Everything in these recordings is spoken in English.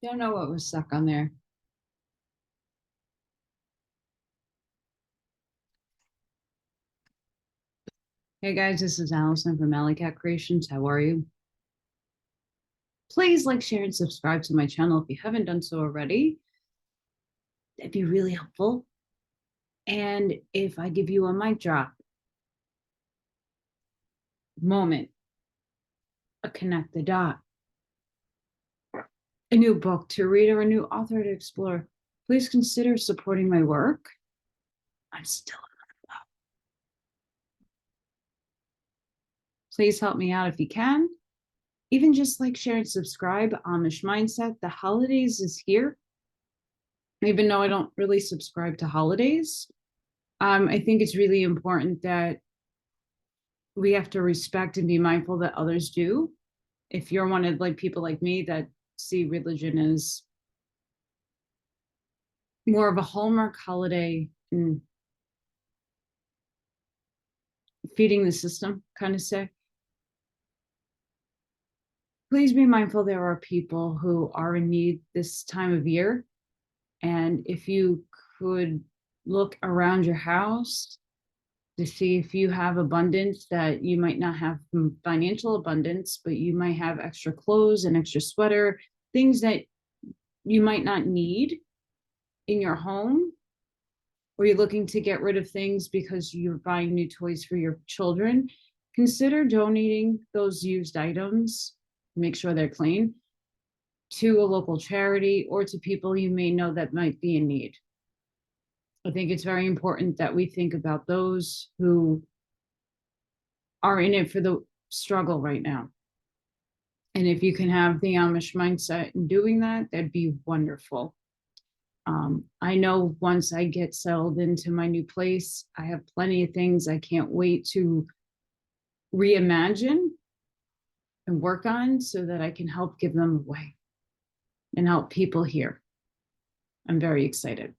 Don't know what was stuck on there. Hey guys, this is Allison from Allykatkreations. How are you? Please like, share, and subscribe to my channel if you haven't done so already. That'd be really helpful. And if I give you a mic drop moment, a connect the dot, a new book to read, or a new author to explore, please consider supporting my work. I'm still in love. Please help me out if you can. Even just like, share, and subscribe. Amish Mindset. The holidays is here. Even though I don't really subscribe to holidays, I think it's really important that we have to respect and be mindful that others do. If you're one of people like me that see religion as more of a Hallmark holiday and feeding the system, kind of say, please be mindful there are people who are in need this time of year. And if you could look around your house to see if you have abundance, that you might not have financial abundance, but you might have extra clothes and extra sweater, things that you might not need in your home, or you're looking to get rid of things because you're buying new toys for your children. Consider donating those used items, make sure they're clean, to a local charity or to people you may know that might be in need. I think it's very important that we think about those who are in it for the struggle right now. And if you can have the Amish mindset in doing that, that'd be wonderful. I know once I get settled into my new place, I have plenty of things I can't wait to reimagine and work on so that I can help give them away and help people here. I'm very excited.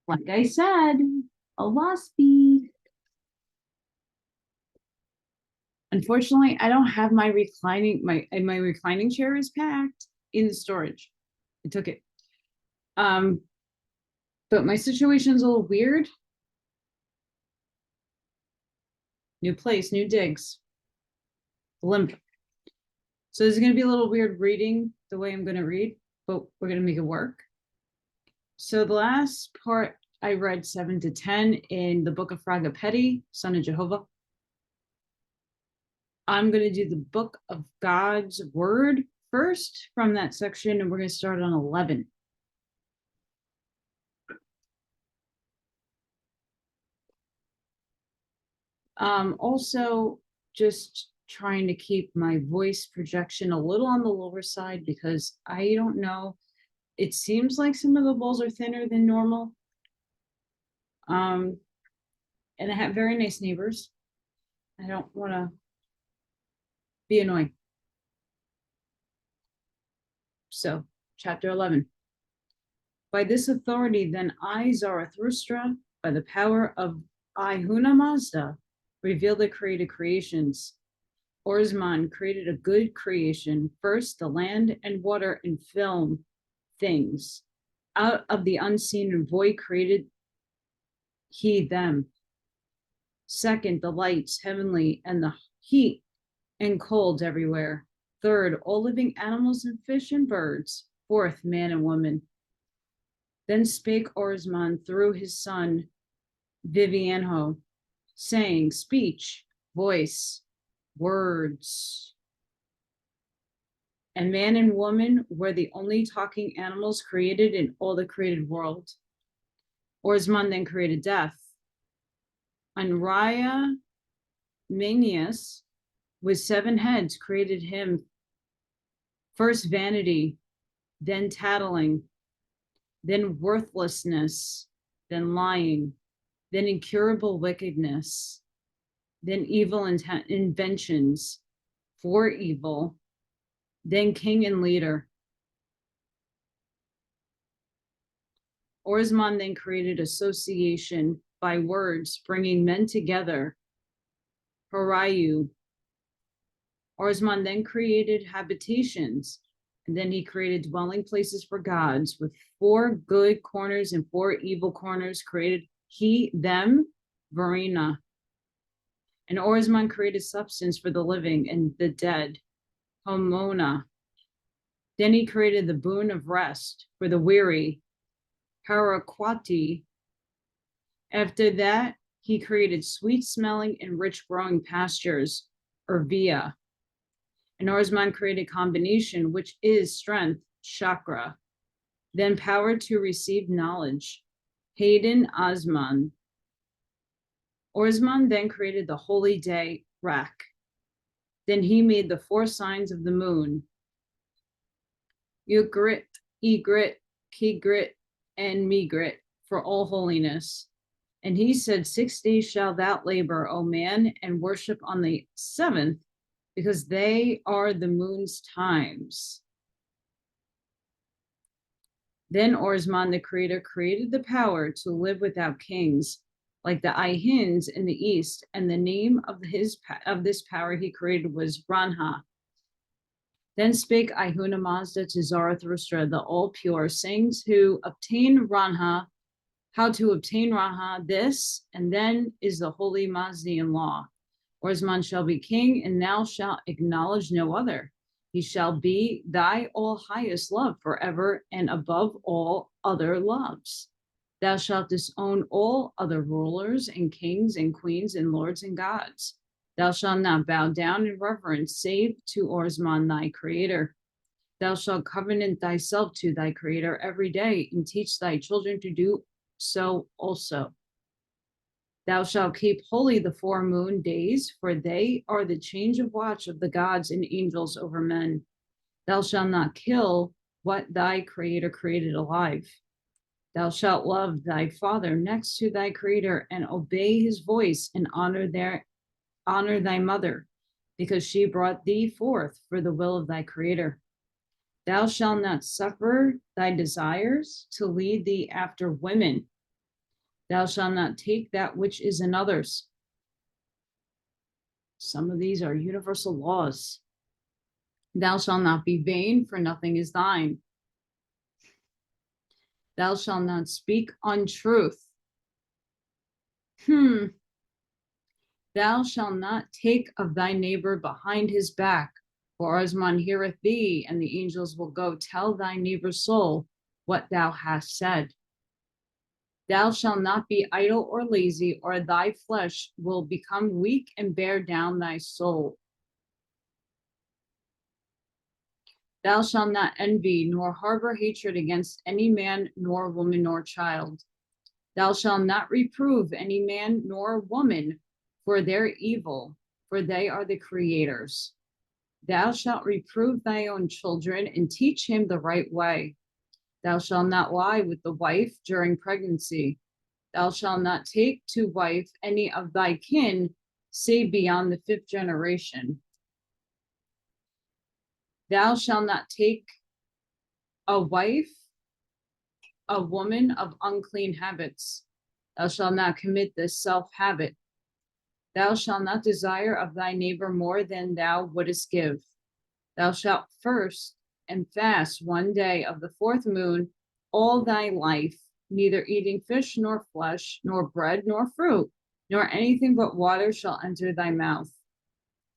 Like I said, Oahspe. Unfortunately, I don't have my reclining chair is packed in the storage. I took it. But my situation's a little weird. New place, new digs. Limp. So this is going to be a little weird reading the way I'm going to read, but we're going to make it work. So the last part I read 7 to 10 in the book of Fragapatti, Son of Jehovah. I'm going to do the book of God's word first from that section, and we're going to start on 11. Also, just trying to keep my voice projection a little on the lower side because I don't know. It seems like some of the bowls are thinner than normal. And I have very nice neighbors. I don't want to be annoying. So, chapter 11. By this authority, then I, Zarathustra, by the power of I, Huna Mazda, reveal the created creations. Oahspe created a good creation, first the land and water and film things. Out of the unseen and void created he them. Second, the lights, heavenly, and the heat and cold everywhere. Third, all living animals and fish and birds. Fourth, man and woman. Then spake Oahspe through his son Vivianho, saying, speech, voice, words. And man and woman were the only talking animals created in all the created world. Oahspe then created death. And Raya Manius, with 7 heads, created him first vanity, then tattling, then worthlessness, then lying, then incurable wickedness, then evil inventions for evil, then king and leader. Oahspe then created association by words, bringing men together. Harayu, Oahspe then created habitations, and then he created dwelling places for gods with 4 good corners and 4 evil corners created he them Varina. And Oahspe created substance for the living and the dead, Homona. Then he created the boon of rest for the weary, Paraquati. After that, he created sweet-smelling and rich-growing pastures, Urvia. And Oahspe created combination, which is strength, chakra. Then power to receive knowledge, Hayden Osman. Oahspe then created the holy day, Rak. Then he made the 4 signs of the moon, Ygritte, Egritte, Kigritte, and Migritte, for all holiness. And he said, 6 days shalt thou labor, O man, and worship on the 7th, because they are the moon's times. Then Oahspe, the creator, created the power to live without kings, like the Ihins in the east, and the name of this power he created was Ranha. Then spake Ihuna Mazda to Zarathustra, the all-pure, saying to obtain Ranha, how to obtain Ranha, this, and then is the holy Mazdian law. Oahspe shall be king, and thou shalt acknowledge no other. He shall be thy all-highest love forever and above all other loves. Thou shalt disown all other rulers and kings and queens and lords and gods. Thou shalt not bow down in reverence, save to Oahspe thy creator. Thou shalt covenant thyself to thy creator every day, and teach thy children to do so also. Thou shalt keep holy the 4 moon days, for they are the change of watch of the gods and angels over men. Thou shalt not kill what thy creator created alive. Thou shalt love thy father next to thy creator, and obey his voice, and honor thy mother, because she brought thee forth for the will of thy creator. Thou shalt not suffer thy desires to lead thee after women. Thou shalt not take that which is another's. Some of these are universal laws. Thou shalt not be vain, for nothing is thine. Thou shalt not speak untruth. Thou shalt not take of thy neighbor behind his back, for Oahspe heareth thee, and the angels will go tell thy neighbor's soul what thou hast said. Thou shalt not be idle or lazy, or thy flesh will become weak and bear down thy soul. Thou shalt not envy, nor harbor hatred against any man, nor woman, nor child. Thou shalt not reprove any man nor woman for their evil, for they are the creators. Thou shalt reprove thy own children and teach him the right way. Thou shalt not lie with the wife during pregnancy. Thou shalt not take to wife any of thy kin, save beyond the 5th generation. Thou shalt not take a wife, a woman of unclean habits. Thou shalt not commit this self-habit. Thou shalt not desire of thy neighbor more than thou wouldest give. Thou shalt first and fast 1 day of the 4th moon all thy life, neither eating fish nor flesh, nor bread nor fruit, nor anything but water shall enter thy mouth.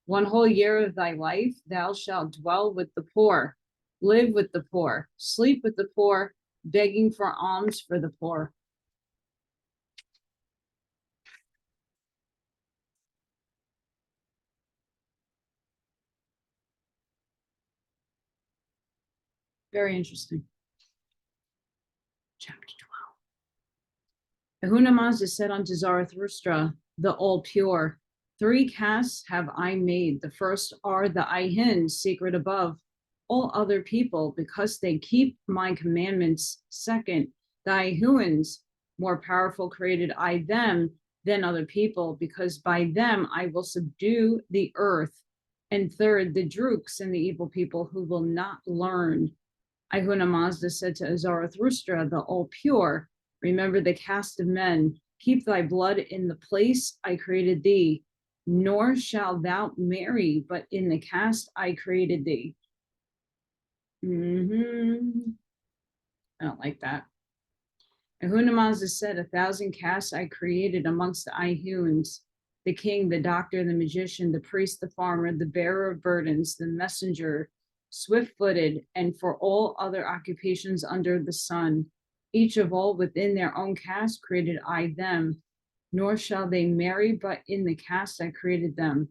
1 whole year of thy life thou shalt dwell with the poor, live with the poor, sleep with the poor, begging for alms for the poor. Very interesting. Chapter 12. Ahura Mazda said unto Zarathustra, the all-pure, 3 castes have I made. The first are the Ihins, sacred above all other people, because they keep my commandments. Second, the Ihuans, more powerful, created I them than other people, because by them I will subdue the earth. And third, the Druks and the evil people who will not learn. Ahura Mazda said to Zarathustra, the all-pure, remember the caste of men, keep thy blood in the place I created thee. nor shalt thou marry, but in the caste I created thee. I don't like that. Ahura Mazda said, 1,000 castes I created amongst the Ihuns, the king, the doctor, the magician, the priest, the farmer, the bearer of burdens, the messenger, swift-footed, and for all other occupations under the sun. Each of all within their own caste created I them, nor shall they marry, but in the caste I created them.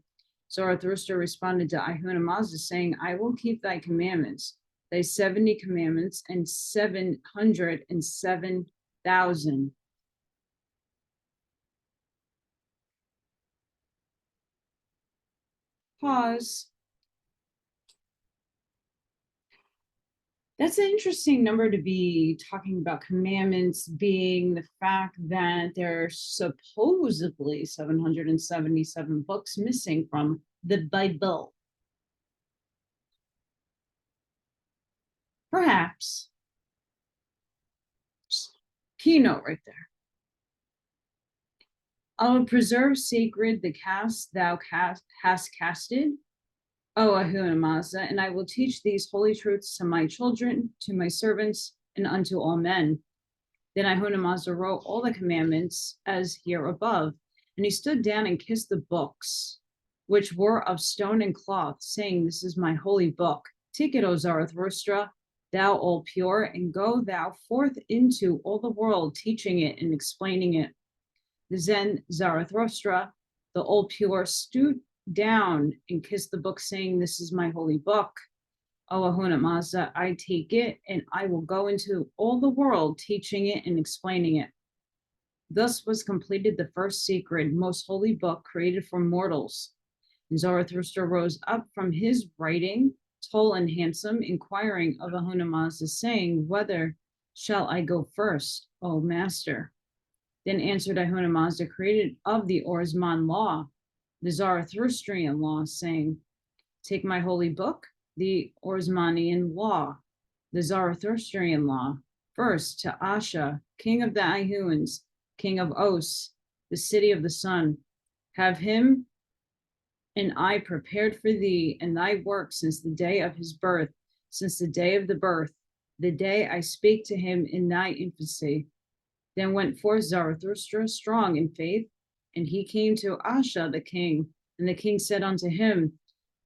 Zarathustra responded to Ahura Mazda, saying, I will keep thy commandments, thy 70 commandments, and 707,000. Pause. That's an interesting number to be talking about commandments, being the fact that there are supposedly 777 books missing from the Bible. Perhaps. Keynote right there. I will preserve sacred the caste thou hast casted, O Ahura Mazda, and I will teach these holy truths to my children, to my servants, and unto all men. Then Ahura Mazda wrote all the commandments as here above, and he stood down and kissed the books, which were of stone and cloth, saying, This is my holy book. Take it, O Zarathustra, thou all pure, and go thou forth into all the world, teaching it and explaining it. Then Zarathustra, the all pure, stood down and kissed the book, saying, This is my holy book. O Ahura Mazda, I take it, and I will go into all the world, teaching it and explaining it. Thus was completed the first sacred, most holy book created for mortals. And Zarathustra rose up from his writing, tall and handsome, inquiring of Ahura Mazda, saying, Whether shall I go first, O master? Then answered Ahura Mazda, created of the Oahspe law, the Zarathustrian law, saying, Take my holy book, the Oahspe law, the Zarathustrian law, first to Asha, king of the Ihuns, king of Oahspe, the city of the sun. Have him and I prepared for thee and thy work since the day of his birth, since the day of the birth, the day I spake to him in thy infancy. Then went forth Zarathustra strong in faith, and he came to Asha the king, and the king said unto him,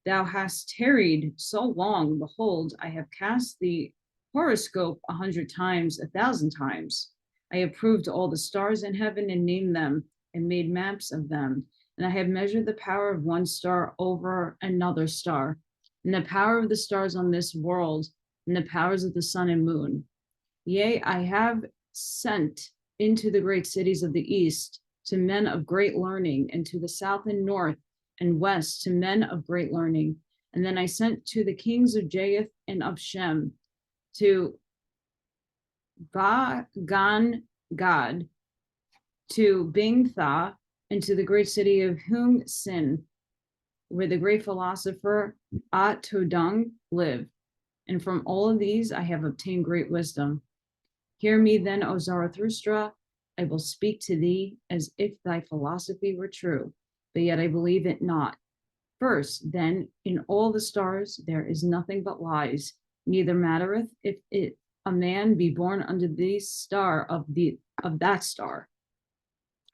Thou hast tarried so long, behold, I have cast the horoscope 100 times, 1,000 times. I have proved all the stars in heaven and named them and made maps of them. And I have measured the power of one star over another star, and the power of the stars on this world, and the powers of the sun and moon. Yea, I have sent into the great cities of the east to men of great learning, and to the south and north and west to men of great learning. And then I sent to the kings of Japheth and of Shem, to Gan Gad, to Bingtha, and to the great city of Hum Sin, where the great philosopher At Todung lived. And from all of these I have obtained great wisdom. Hear me then, O Zarathustra, I will speak to thee as if thy philosophy were true, but yet I believe it not. First, then, in all the stars there is nothing but lies, neither mattereth if a man be born under the star of that star.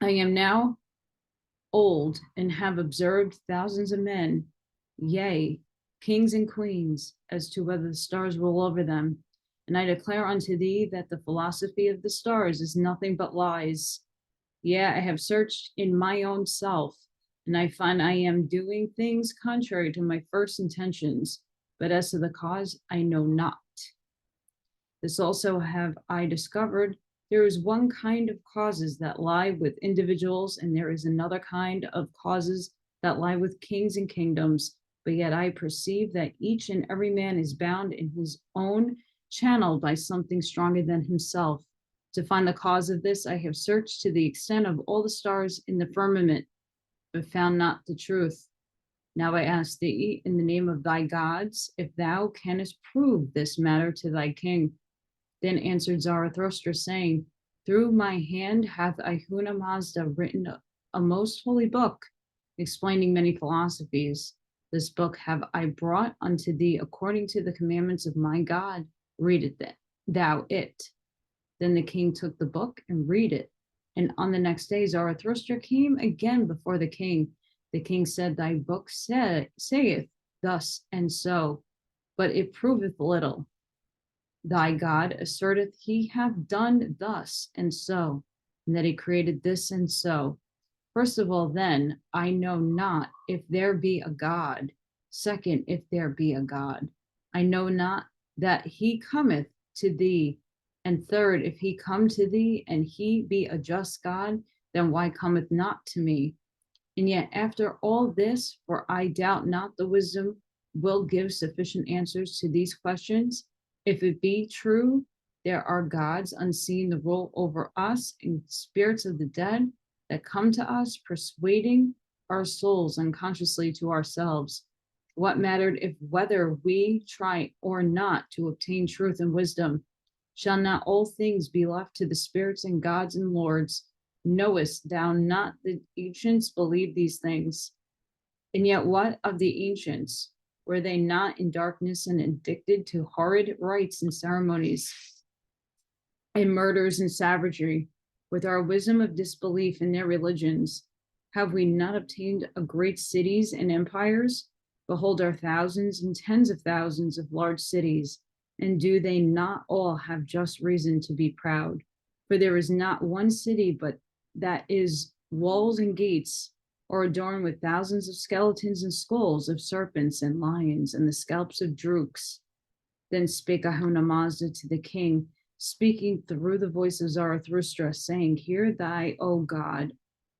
I am now old and have observed thousands of men, yea, kings and queens, as to whether the stars rule over them. And I declare unto thee that the philosophy of the stars is nothing but lies. Yea, I have searched in my own self, and I find I am doing things contrary to my first intentions, but as to the cause, I know not. This also have I discovered, there is one kind of causes that lie with individuals, and there is another kind of causes that lie with kings and kingdoms, but yet I perceive that each and every man is bound in his own channel by something stronger than himself. To find the cause of this, I have searched to the extent of all the stars in the firmament, but found not the truth. Now I ask thee, in the name of thy gods, if thou canst prove this matter to thy king. Then answered Zarathustra, saying, Through my hand hath Ahura Mazda written a most holy book, explaining many philosophies. This book have I brought unto thee according to the commandments of my God. Read it thou it. Then the king took the book and read it. And on the next day, Zarathustra came again before the king. The king said, Thy book saith thus and so, but it proveth little. Thy God asserteth he hath done thus and so, and that he created this and so. First of all, then, I know not if there be a God. Second, if there be a God. I know not that he cometh to thee. And third, if he come to thee and he be a just God, then why cometh not to me? And yet after all this, for I doubt not the wisdom will give sufficient answers to these questions. If it be true, there are gods unseen to rule over us and spirits of the dead that come to us, persuading our souls unconsciously to ourselves. What mattered if whether we try or not to obtain truth and wisdom? Shall not all things be left to the spirits and gods and lords? Knowest thou not the ancients believed these things? And yet what of the ancients? Were they not in darkness and addicted to horrid rites and ceremonies and murders and savagery? With our wisdom of disbelief in their religions, have we not obtained a great cities and empires? Behold our thousands and tens of thousands of large cities, and do they not all have just reason to be proud? For there is not one city but that is walls and gates, or adorned with thousands of skeletons and skulls of serpents and lions and the scalps of droogs. Then spake Ahura Mazda to the king, speaking through the voice of Zarathustra, saying, Hear thy, O God,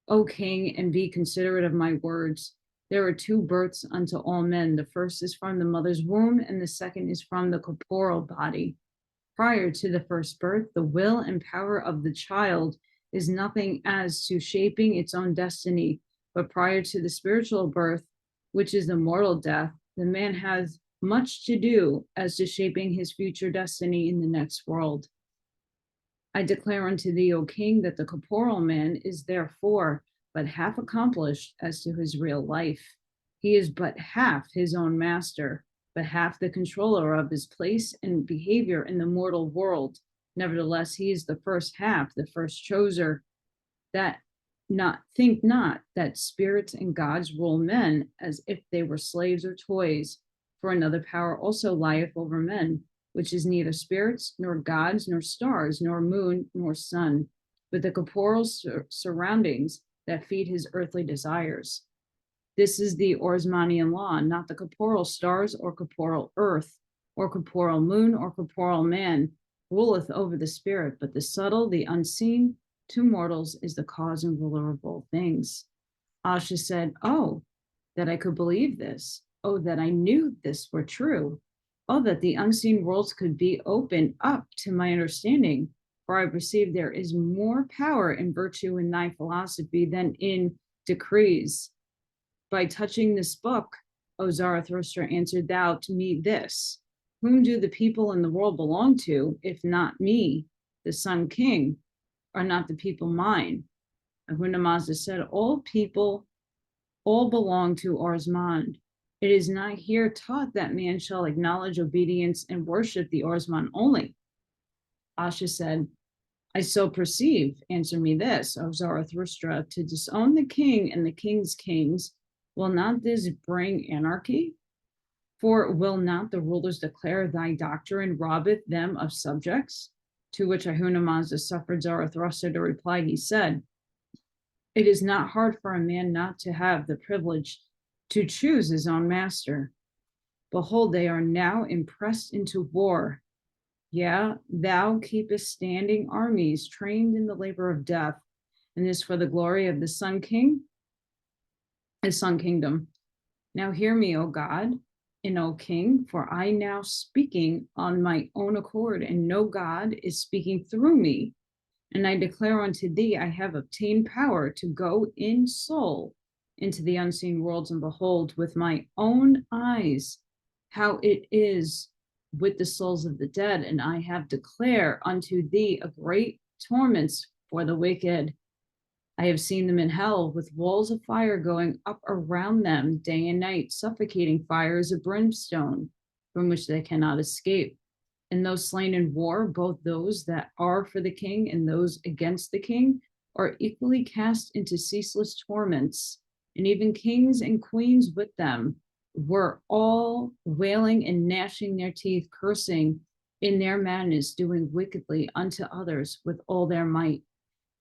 O king, and be considerate of my words. There are two births unto all men. The first is from the mother's womb, and the second is from the corporal body. Prior to the first birth, the will and power of the child is nothing as to shaping its own destiny, but prior to the spiritual birth, which is the mortal death, the man has much to do as to shaping his future destiny in the next world. I declare unto thee, O king, that the corporal man is therefore but half accomplished as to his real life. He is but half his own master, but half the controller of his place and behavior in the mortal world. Nevertheless, he is the first half, the first choser. That think not that spirits and gods rule men as if they were slaves or toys. For another power also lieth over men, which is neither spirits, nor gods, nor stars, nor moon, nor sun, but the corporal surroundings that feed his earthly desires. This is the Oahspe law, not the corporal stars or corporal earth or corporal moon or corporal man ruleth over the spirit, but the subtle, the unseen to mortals is the cause and ruler of all things. Oahspe said, Oh, that I could believe this. Oh, that I knew this were true. Oh, that the unseen worlds could be opened up to my understanding. For I perceive there is more power and virtue in thy philosophy than in decrees. By touching this book, O Zarathustra, answered thou to me this: Whom do the people in the world belong to, if not me, the Sun King? Are not the people mine? Ahura Mazda said, All people, all belong to Oahspe. It is not here taught that man shall acknowledge obedience and worship the Oahspe only. Oahspe said, I so perceive. Answer me this, O Zarathustra, to disown the king and the king's kings, will not this bring anarchy? For will not the rulers declare thy doctrine robbeth them of subjects? To which Ahura Mazda suffered Zarathustra to reply. He said, It is not hard for a man not to have the privilege to choose his own master. Behold, they are now impressed into war. Yeah, thou keepest standing armies trained in the labor of death, and this for the glory of the Sun King, his Sun Kingdom. Now hear me, O God, and O King, for I now speaking on my own accord, and no God is speaking through me. And I declare unto thee, I have obtained power to go in soul into the unseen worlds and behold with my own eyes how it is with the souls of the dead. And I have declared unto thee a great torments for the wicked. I have seen them in hell with walls of fire going up around them day and night, suffocating fires of brimstone from which they cannot escape. And those slain in war, both those that are for the king and those against the king, are equally cast into ceaseless torments. And even kings and queens with them were all wailing and gnashing their teeth, cursing in their madness, doing wickedly unto others with all their might.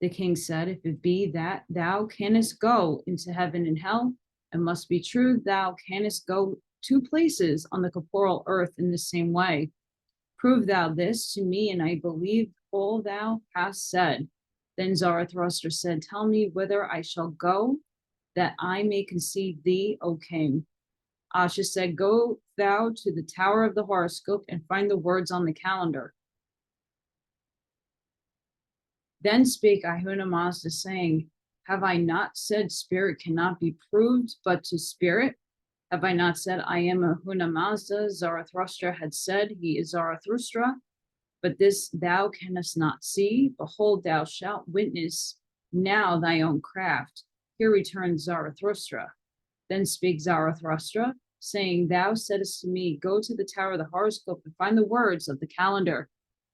The king said, if it be that thou canst go into heaven and hell, it must be true thou canst go 2 places on the corporal earth in the same way. Prove thou this to me, and I believe all thou hast said. Then Zarathustra said, tell me whither I shall go, that I may conceive thee, O king. Asha said, go thou to the tower of the horoscope and find the words on the calendar. Then spake Ahura Mazda, saying, have I not said spirit cannot be proved but to spirit? Have I not said I am Ahura Mazda? Zarathustra had said he is Zarathustra, but this thou canst not see. Behold, thou shalt witness now thy own craft. Here returned Zarathustra. Then spake Zarathustra, saying, thou saidst to me, go to the tower of the horoscope and find the words of the calendar.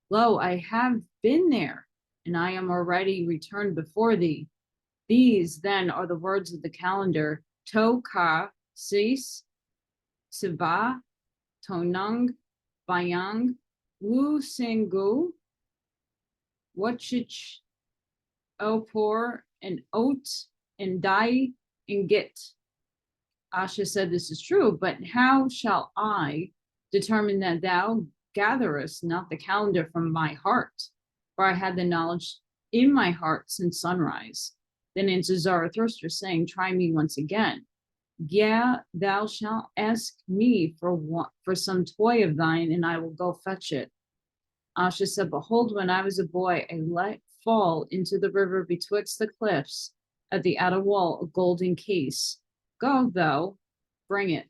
Lo, I have been there, and I am already returned before thee. These then are the words of the calendar: To ka sis, siva, tonung, bayang, wu singu, wachich, opor, and ot, and dai, and git. Asha said, this is true, but how shall I determine that thou gatherest not the calendar from my heart? For I had the knowledge in my heart since sunrise. Then answered Zarathustra, saying, try me once again. Yeah, thou shalt ask me for some toy of thine, and I will go fetch it. Asha said, behold, when I was a boy, I let fall into the river betwixt the cliffs at the outer wall a golden case. Go, thou, bring it.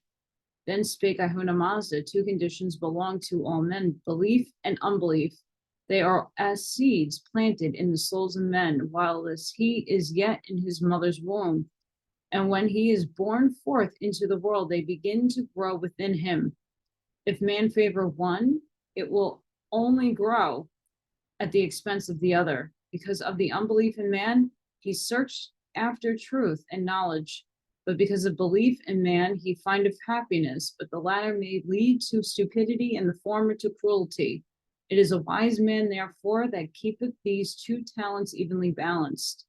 Then spake Ahura Mazda, 2 conditions belong to all men, belief and unbelief. They are as seeds planted in the souls of men, while he is yet in his mother's womb. And when he is born forth into the world, they begin to grow within him. If man favor one, it will only grow at the expense of the other. Because of the unbelief in man, he searched after truth and knowledge. But because of belief in man, he findeth happiness, but the latter may lead to stupidity and the former to cruelty. It is a wise man, therefore, that keepeth these 2 talents evenly balanced.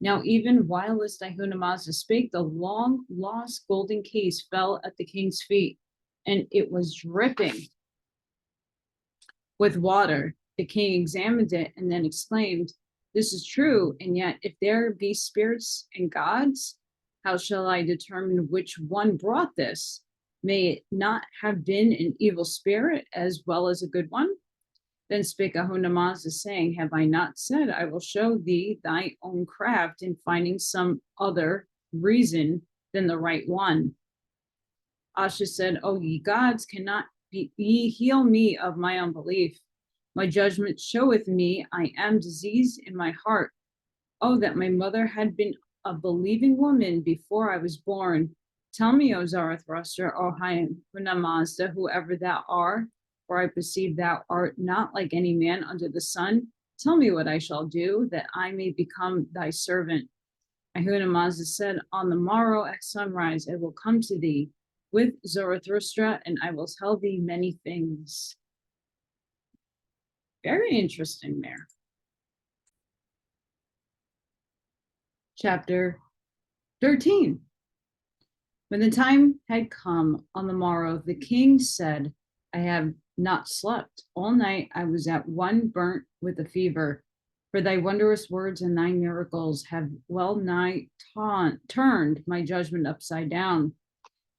Now, even whilst Ahura Mazda spake, the long lost golden case fell at the king's feet, and it was dripping with water. The king examined it and then exclaimed, this is true, and yet if there be spirits and gods, how shall I determine which one brought this? May it not have been an evil spirit as well as a good one? Then spake Ahura Mazda, saying, have I not said I will show thee thy own craft in finding some other reason than the right one? Asha said, O ye gods, cannot ye heal me of my unbelief? My judgment showeth me I am diseased in my heart. Oh, that my mother had been a believing woman before I was born. Tell me, O Zarathustra, O Ahura Mazda, whoever thou art, for I perceive thou art not like any man under the sun. Tell me what I shall do, that I may become thy servant. Ahura Mazda said, on the morrow at sunrise I will come to thee with Zarathustra, and I will tell thee many things. Very interesting there. Chapter 13. When the time had come on the morrow, the king said, I have not slept. All night I was at one burnt with a fever. For thy wondrous words and thy miracles have well nigh turned my judgment upside down.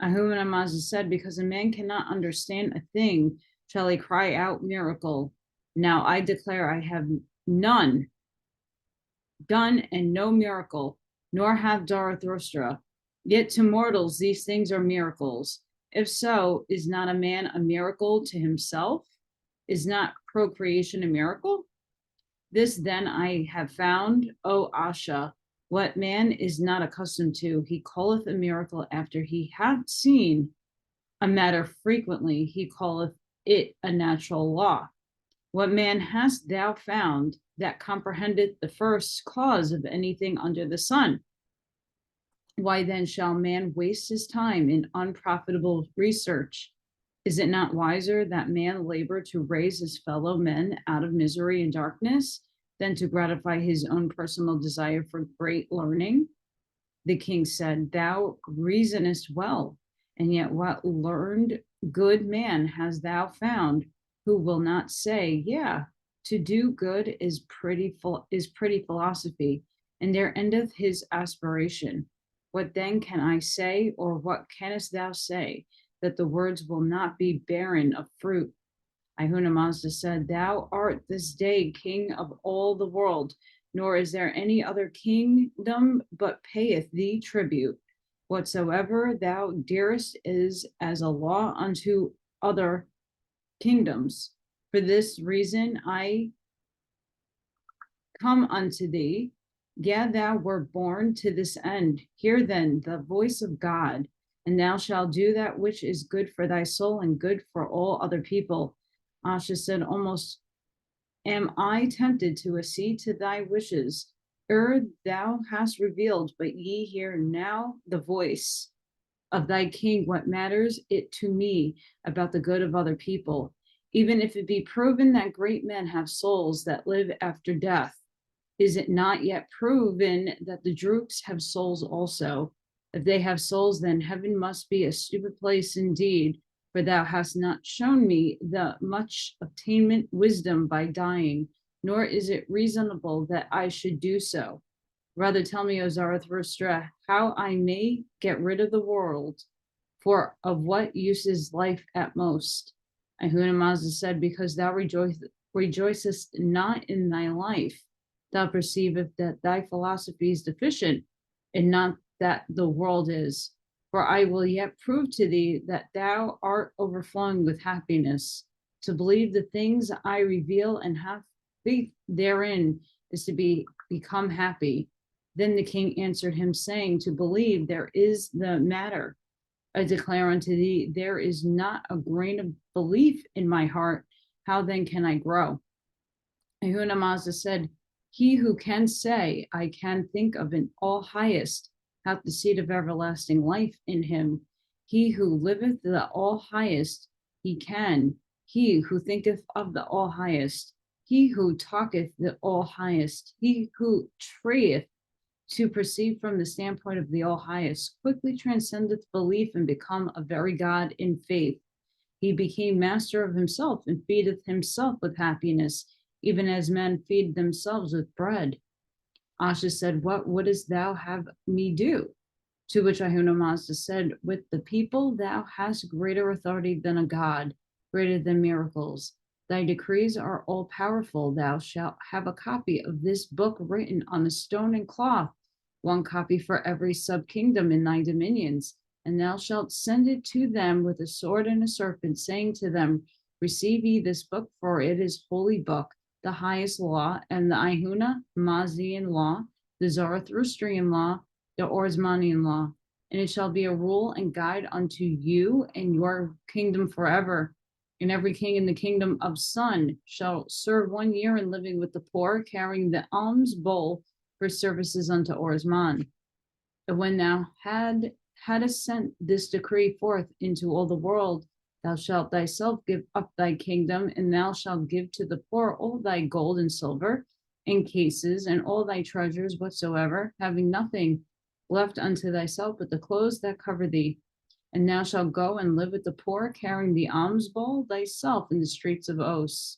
Ahura Mazda said, because a man cannot understand a thing, shall he cry out miracle. Now I declare I have none done and no miracle, nor have Zarathustra. Yet to mortals these things are miracles. If so, is not a man a miracle to himself? Is not procreation a miracle? This then I have found, O Asha, What man is not accustomed to, he calleth a miracle after he hath seen a matter frequently, he calleth it a natural law. What man hast thou found that comprehendeth the first cause of anything under the sun? Why then shall man waste his time in unprofitable research? Is it not wiser that man labor to raise his fellow men out of misery and darkness than to gratify his own personal desire for great learning? The king said, Thou reasonest well, and yet what learned good man hast thou found who will not say, Yeah, to do good is pretty philosophy, and there endeth his aspiration. What then can I say, or what canst thou say, that the words will not be barren of fruit? Ahura Mazda said, Thou art this day king of all the world, nor is there any other kingdom but payeth thee tribute. Whatsoever thou dearest is as a law unto other kingdoms. For this reason I come unto thee. Yeah, thou wert born to this end. Hear then the voice of God, and thou shalt do that which is good for thy soul and good for all other people. Asha said, Almost am I tempted to accede to thy wishes, ere thou hast revealed, but ye hear now the voice of thy king. What matters it to me about the good of other people? Even if it be proven that great men have souls that live after death, is it not yet proven that the droops have souls also? If they have souls, then heaven must be a stupid place indeed, for thou hast not shown me the much attainment wisdom by dying, nor is it reasonable that I should do so. Rather tell me, O Zarathustra, how I may get rid of the world, for of what use is life at most? Ahura Mazda said, Because thou rejoicest not in thy life, thou perceivest that thy philosophy is deficient, and not that the world is. For I will yet prove to thee that thou art overflowing with happiness. To believe the things I reveal and have faith therein is to become happy. Then the king answered him, saying, To believe there is the matter. I declare unto thee, there is not a grain of belief in my heart. How then can I grow? Ahura Mazda said, He who can say, I can think of an all highest, hath the seed of everlasting life in him. He who liveth the all highest, he can. He who thinketh of the all highest, he who talketh the all highest, he who trieth to perceive from the standpoint of the all highest, quickly transcendeth belief and become a very God in faith. He became master of himself and feedeth himself with happiness, even as men feed themselves with bread. Asha said, What wouldst thou have me do? To which Ahura Mazda said, With the people thou hast greater authority than a god, greater than miracles. Thy decrees are all powerful. Thou shalt have a copy of this book written on a stone and cloth, one copy for every sub-kingdom in thy dominions. And thou shalt send it to them with a sword and a serpent, saying to them, Receive ye this book, for it is holy book, the highest law, and the Ahura Mazdian law, the Zarathustrian law, the Oahspe law. And it shall be a rule and guide unto you and your kingdom forever. And every king in the kingdom of Sun shall serve 1 year in living with the poor, carrying the alms bowl for services unto Oahspe. And when thou hadst sent this decree forth into all the world, thou shalt thyself give up thy kingdom, and thou shalt give to the poor all thy gold and silver and cases, and all thy treasures whatsoever, having nothing left unto thyself but the clothes that cover thee. And thou shalt go and live with the poor, carrying the alms bowl thyself in the streets of Oahspe.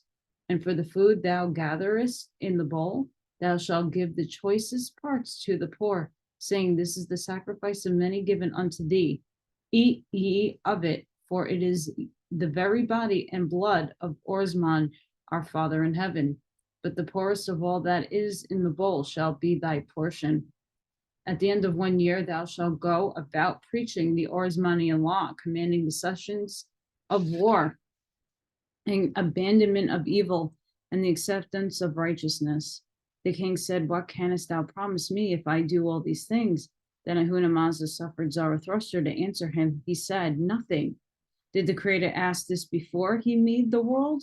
And for the food thou gatherest in the bowl, thou shalt give the choicest parts to the poor, saying, This is the sacrifice of many given unto thee. Eat ye of it, for it is the very body and blood of Oahspe, our Father in heaven. But the poorest of all that is in the bowl shall be thy portion. At the end of 1 year, thou shalt go about preaching the Oahspe law, commanding the cessations of war, and abandonment of evil, and the acceptance of righteousness. The king said, what canst thou promise me if I do all these things? Then Ahura Mazda suffered Zarathustra to answer him. He said, nothing. Did the Creator ask this before he made the world?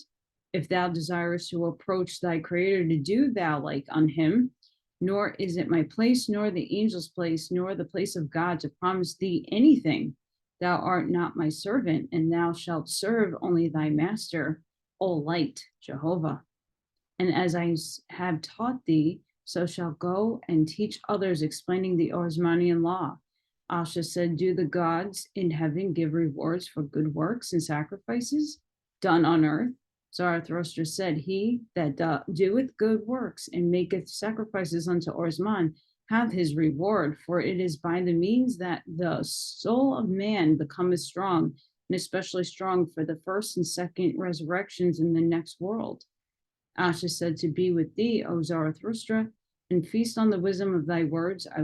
If thou desirest to approach thy Creator to do thou like on him, nor is it my place, nor the angel's place, nor the place of God to promise thee anything. Thou art not my servant, and thou shalt serve only thy master, O light, Jehovah. And as I have taught thee, so shall go and teach others, explaining the Oahspe law. Oahspe said, do the gods in heaven give rewards for good works and sacrifices done on earth? Zarathustra said, he that doeth good works and maketh sacrifices unto Oahspe hath his reward, for it is by the means that the soul of man becometh strong, and especially strong for the first and second resurrections in the next world. Oahspe said, to be with thee, O Zarathustra, and feast on the wisdom of thy words, I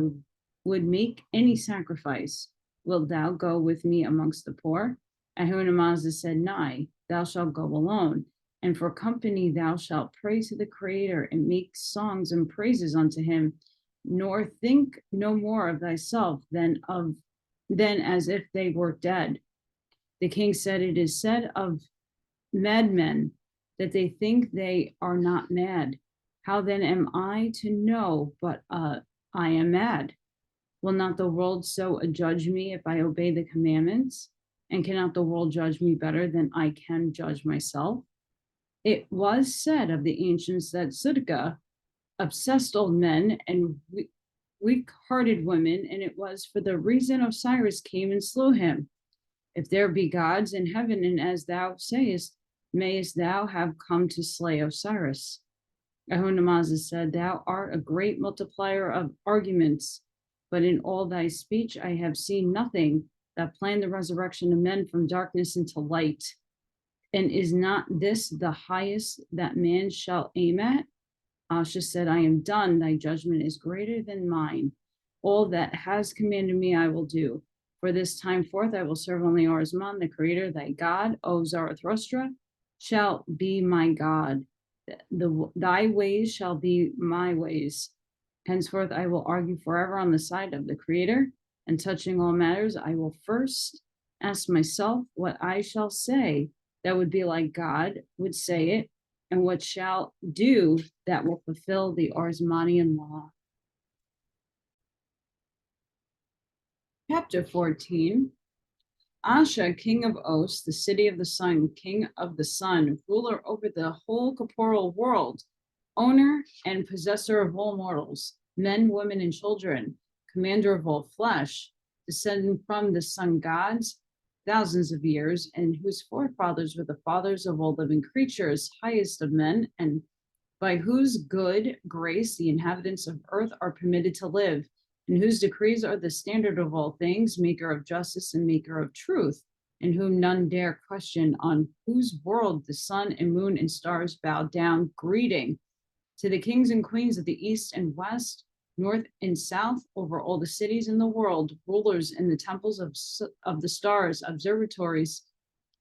would make any sacrifice. Wilt thou go with me amongst the poor? Ahura Mazda said, nay, thou shalt go alone, and for company thou shalt pray to the Creator and make songs and praises unto him, nor think no more of thyself than as if they were dead. The king said, it is said of madmen that they think they are not mad. How then am I to know but I am mad? Will not the world so adjudge me if I obey the commandments? And cannot the world judge me better than I can judge myself? It was said of the ancients that Suddha obsessed old men and weak-hearted women, and it was for the reason Osiris came and slew him. If there be gods in heaven, and as thou sayest, mayest thou have come to slay Osiris? Ahura Mazda said, thou art a great multiplier of arguments, but in all thy speech I have seen nothing that planned the resurrection of men from darkness into light. And is not this the highest that man shall aim at? Oahspe said, I am done. Thy judgment is greater than mine. All that has commanded me I will do. For this time forth I will serve only Oahspe, the Creator, thy God, O Zarathustra, shall be my God. Thy ways shall be my ways. Henceforth I will argue forever on the side of the Creator, and touching all matters, I will first ask myself what I shall say that would be like God would say it, and what shall do that will fulfill the Oahspe law. Chapter 14. Oahspe, king of Oahspe, the city of the sun, king of the sun, ruler over the whole corporeal world, owner and possessor of all mortals, men, women, and children, commander of all flesh, descended from the sun gods thousands of years, and whose forefathers were the fathers of all living creatures, highest of men, and by whose good grace the inhabitants of earth are permitted to live, and whose decrees are the standard of all things, maker of justice and maker of truth, and whom none dare question, on whose world the sun and moon and stars bow down, greeting to the kings and queens of the east and west, north and south, over all the cities in the world, rulers in the temples of the stars, observatories,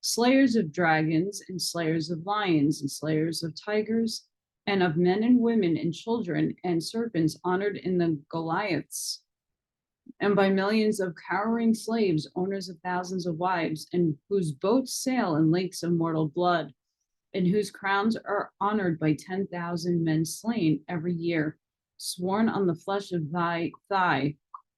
slayers of dragons and slayers of lions and slayers of tigers, and of men and women and children and serpents honored in the Goliaths, and by millions of cowering slaves, owners of thousands of wives, and whose boats sail in lakes of mortal blood, and whose crowns are honored by 10,000 men slain every year, sworn on the flesh of thy thigh,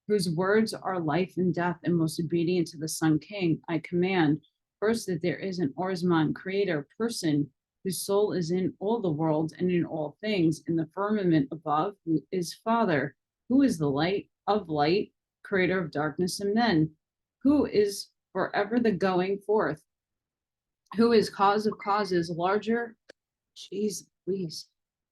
whose words are life and death, and most obedient to the Sun King, I command, first, that there is an Oahspe creator person, whose soul is in all the worlds and in all things, in the firmament above, who is Father, who is the light of light, creator of darkness and men, who is forever the going forth, who is cause of causes, larger, please,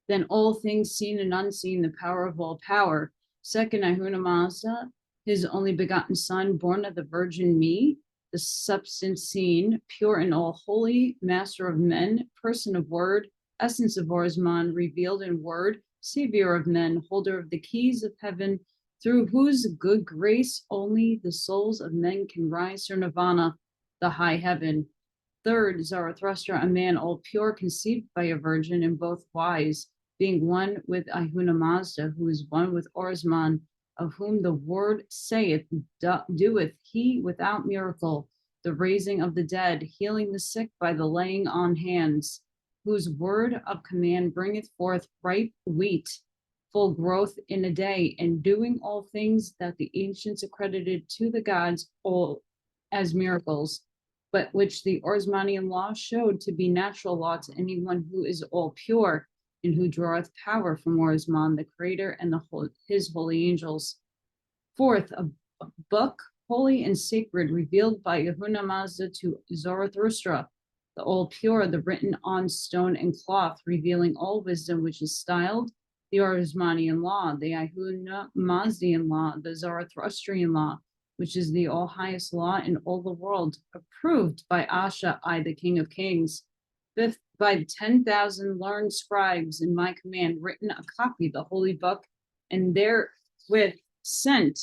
than all things seen and unseen, the power of all power. Second, Ahura Mazda, his only begotten son, born of the Virgin Me, the substance seen, pure and all holy, master of men, person of word, essence of Oahspe, revealed in word, savior of men, holder of the keys of heaven, through whose good grace only the souls of men can rise to nirvana, the high heaven. Third, Zarathustra, a man all pure, conceived by a virgin, and both wise, being one with Ahura Mazda, who is one with Orsman, of whom the word saith, doeth he without miracle, the raising of the dead, healing the sick by the laying on hands, whose word of command bringeth forth ripe wheat, full growth in a day, and doing all things that the ancients accredited to the gods all as miracles, but which the Orsmanian law showed to be natural law to anyone who is all pure, and who draweth power from Orsman, the Creator, and his holy angels. Fourth, a book holy and sacred, revealed by Ahura Mazda to Zarathustra, the all pure, the written on stone and cloth, revealing all wisdom, which is styled the Orsmanian law, the Ahura Mazdian law, the Zarathustrian law, which is the all highest law in all the world, approved by Asha, I, the King of Kings. Fifth, by 10,000 learned scribes in my command, written a copy, the holy book, and therewith sent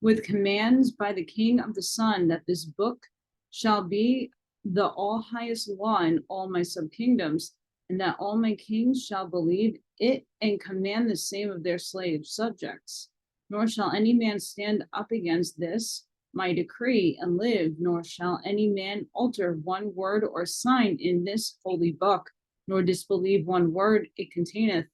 with commands by the King of the Sun, that this book shall be the all highest law in all my subkingdoms, and that all my kings shall believe it and command the same of their slave subjects. Nor shall any man stand up against this my decree and live, nor shall any man alter one word or sign in this holy book, nor disbelieve one word it containeth.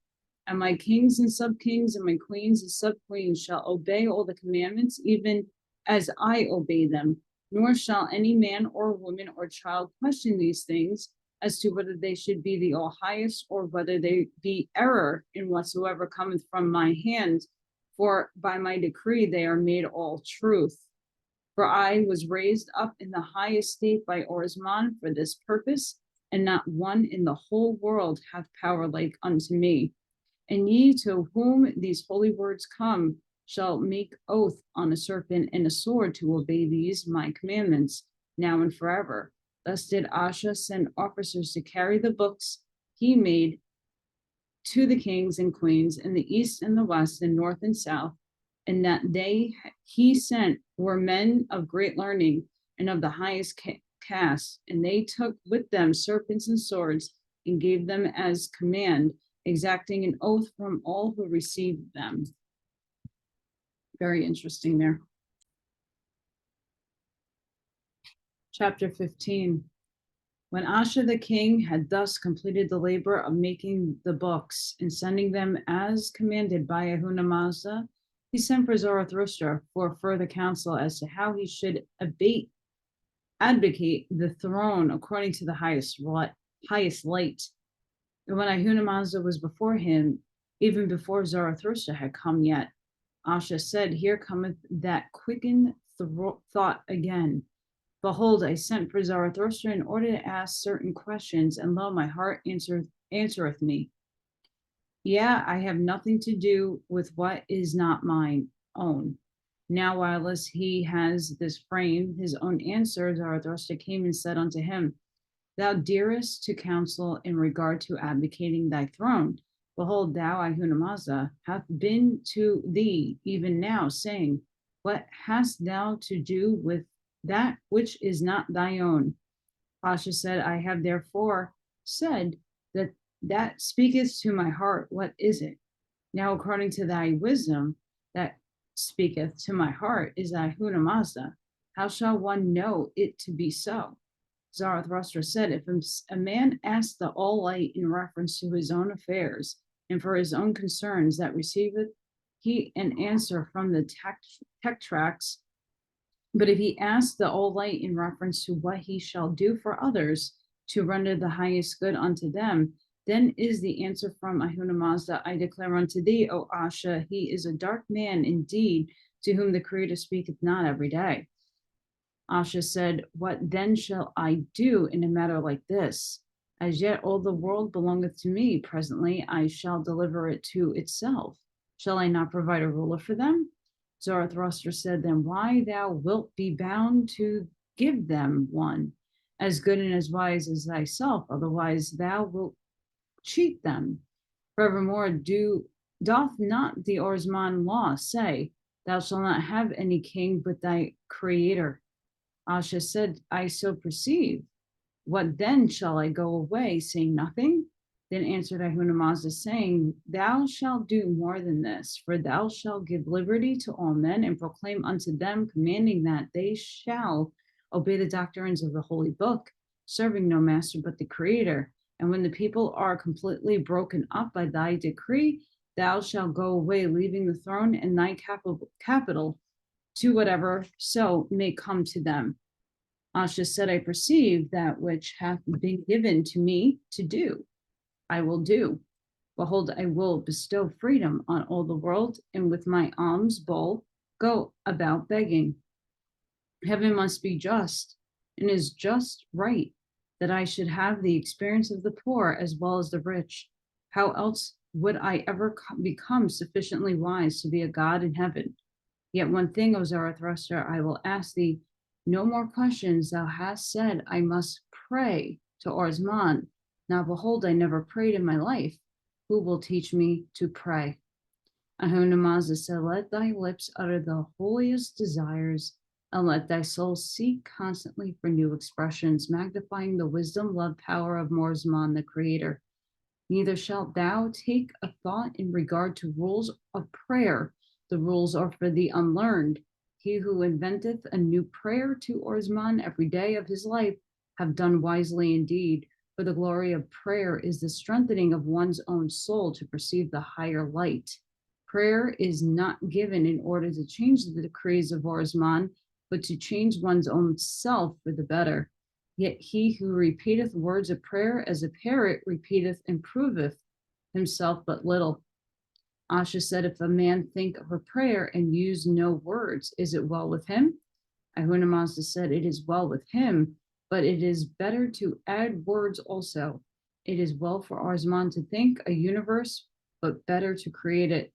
And my kings and subkings and my queens and subqueens shall obey all the commandments, even as I obey them. Nor shall any man or woman or child question these things as to whether they should be the all highest, or whether they be error in whatsoever cometh from my hand. For by my decree they are made all truth. For I was raised up in the high estate by Orsman for this purpose, and not one in the whole world hath power like unto me. And ye to whom these holy words come shall make oath on a serpent and a sword to obey these my commandments, now and forever. Thus did Asha send officers to carry the books he made to the kings and queens in the east and the west and north and south, and that they he sent were men of great learning and of the highest caste, and they took with them serpents and swords, and gave them as command, exacting an oath from all who received them. Very interesting there. Chapter 15. When Asha the king had thus completed the labor of making the books and sending them as commanded by Ahura Mazda, he sent for Zarathustra for further counsel as to how he should advocate the throne according to the highest light. And when Ahura Mazda was before him, even before Zarathustra had come yet, Asha said, Here cometh that quickened thought again. Behold, I sent for Zarathustra in order to ask certain questions, and lo, my heart answereth me. Yeah, I have nothing to do with what is not mine own. Now, whilst he has this frame, his own answer, Zarathustra came and said unto him, Thou dearest to counsel in regard to abdicating thy throne. Behold, thou, Ahura Mazda, hath been to thee even now, saying, What hast thou to do with that which is not thy own? Asha said, I have therefore said that speaketh to my heart. What is it? Now, according to thy wisdom, that speaketh to my heart is Ahura Mazda. How shall one know it to be so? Zarathustra said, If a man asks the All Light in reference to his own affairs and for his own concerns, that receiveth he an answer from the Tetracts. But if he asks the All Light in reference to what he shall do for others to render the highest good unto them, then is the answer from Ahura Mazda, I declare unto thee, O Asha, he is a dark man indeed, to whom the Creator speaketh not every day. Asha said, What then shall I do in a matter like this? As yet all the world belongeth to me. Presently I shall deliver it to itself. Shall I not provide a ruler for them? Zarathustra said, Then why thou wilt be bound to give them one, as good and as wise as thyself, otherwise thou wilt cheat them. Furthermore, doth not the Orsman law say, Thou shalt not have any king but thy Creator? Asha said, I so perceive. What then shall I go away, saying nothing? Then answered Ahunamazda, saying, Thou shalt do more than this, for thou shalt give liberty to all men and proclaim unto them, commanding that they shall obey the doctrines of the holy book, serving no master but the Creator. And when the people are completely broken up by thy decree, thou shalt go away, leaving the throne and thy capital to whatever so may come to them. Asha said, I perceive that which hath been given to me to do. I will do. Behold, I will bestow freedom on all the world, and with my alms bowl go about begging. Heaven must be just, and is just right that I should have the experience of the poor as well as the rich. How else would I ever become sufficiently wise to be a god in heaven? Yet one thing, O Zarathustra, I will ask thee no more questions. Thou hast said I must pray to Oahspe. Now behold, I never prayed in my life. Who will teach me to pray? Ahunamazda said, Let thy lips utter the holiest desires, and let thy soul seek constantly for new expressions, magnifying the wisdom, love, power of Oahspe, the Creator. Neither shalt thou take a thought in regard to rules of prayer. The rules are for the unlearned. He who inventeth a new prayer to Oahspe every day of his life have done wisely indeed. For the glory of prayer is the strengthening of one's own soul to perceive the higher light. Prayer is not given in order to change the decrees of Oahspe, but to change one's own self for the better. Yet he who repeateth words of prayer as a parrot repeateth and proveth himself but little. Asha said, if a man think of a prayer and use no words, is it well with him? Ahunamazda said, it is well with him, but it is better to add words also. It is well for Oahspe to think a universe, but better to create it.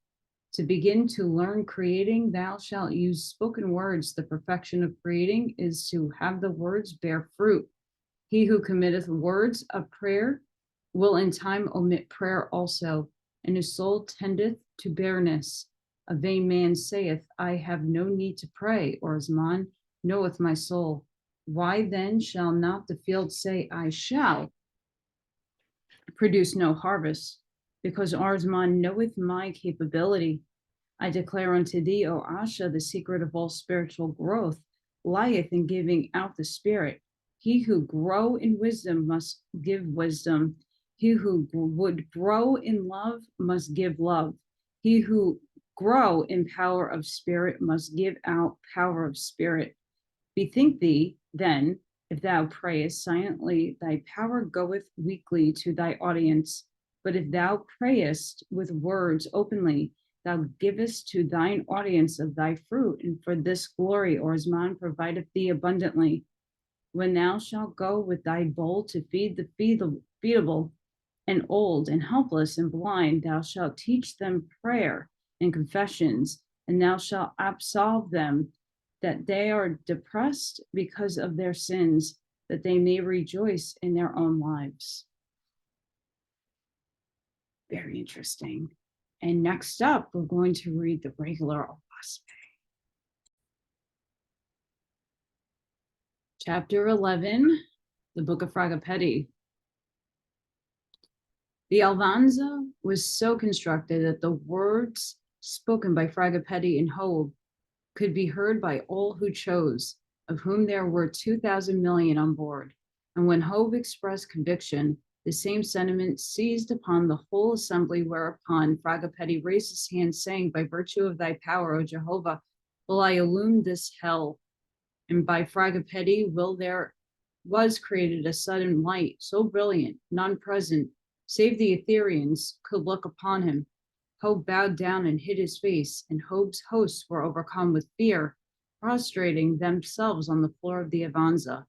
To begin to learn creating, thou shalt use spoken words. The perfection of creating is to have the words bear fruit. He who committeth words of prayer will in time omit prayer also, and his soul tendeth to bareness. A vain man saith, I have no need to pray, Oahspe knoweth my soul. Why then shall not the field say, I shall produce no harvest? Because Oahspe knoweth my capability. I declare unto thee, O Asha, the secret of all spiritual growth lieth in giving out the spirit. He who grow in wisdom must give wisdom. He who would grow in love must give love. He who grow in power of spirit must give out power of spirit. Bethink thee, then, if thou prayest silently, thy power goeth weakly to thy audience. But if thou prayest with words openly, thou givest to thine audience of thy fruit, and for this glory Oahspe provideth thee abundantly. When thou shalt go with thy bowl to feed the feedable, and old, and helpless, and blind, thou shalt teach them prayer and confessions, and thou shalt absolve them that they are depressed because of their sins, that they may rejoice in their own lives. Very interesting. And next up, we're going to read the regular Oahspe. Chapter 11, the Book of Fragapatti. The Alvanza was so constructed that the words spoken by Fragapatti and Hobe could be heard by all who chose, of whom there were 2,000 million on board. And when Hobe expressed conviction, the same sentiment seized upon the whole assembly, whereupon Fragapatti raised his hand, saying, by virtue of thy power, O Jehovah, will I illume this hell. And by Fragapatti there was created a sudden light, so brilliant, none present, save the Ethereans, could look upon him. Hobe bowed down and hid his face, and Hobe's hosts were overcome with fear, prostrating themselves on the floor of the Avanza.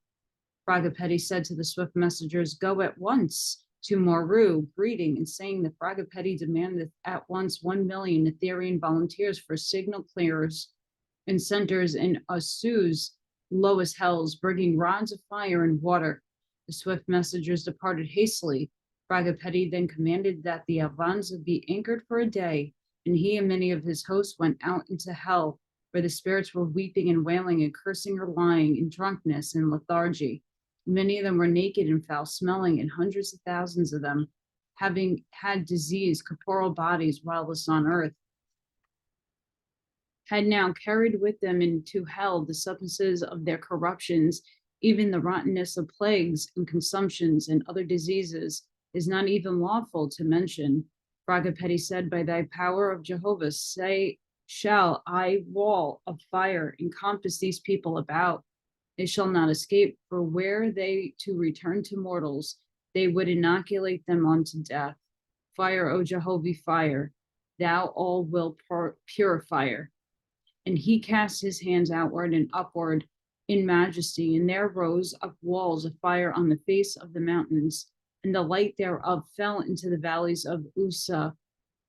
Fragapatti said to the swift messengers, go at once to Moru, greeting and saying that Fragapatti demandeth at once 1 million Etherean volunteers for signal clearers and centers in Oahspe's lowest hells, bringing rods of fire and water. The swift messengers departed hastily. Fragapatti then commanded that the Alvanza be anchored for a day, and he and many of his hosts went out into hell, where the spirits were weeping and wailing and cursing or lying in drunkenness and lethargy. Many of them were naked and foul-smelling, and hundreds of thousands of them having had disease, corporeal bodies whilst on earth, had now carried with them into hell the substances of their corruptions, even the rottenness of plagues and consumptions and other diseases, is not even lawful to mention. Fragapatti said, by thy power of Jehovah, say, shall I wall of fire encompass these people about? They shall not escape, for were they to return to mortals, they would inoculate them unto death. Fire, O Jehovah, fire, thou all will purifier. And he cast his hands outward and upward in majesty, and there rose up walls of fire on the face of the mountains, and the light thereof fell into the valleys of Oahspe,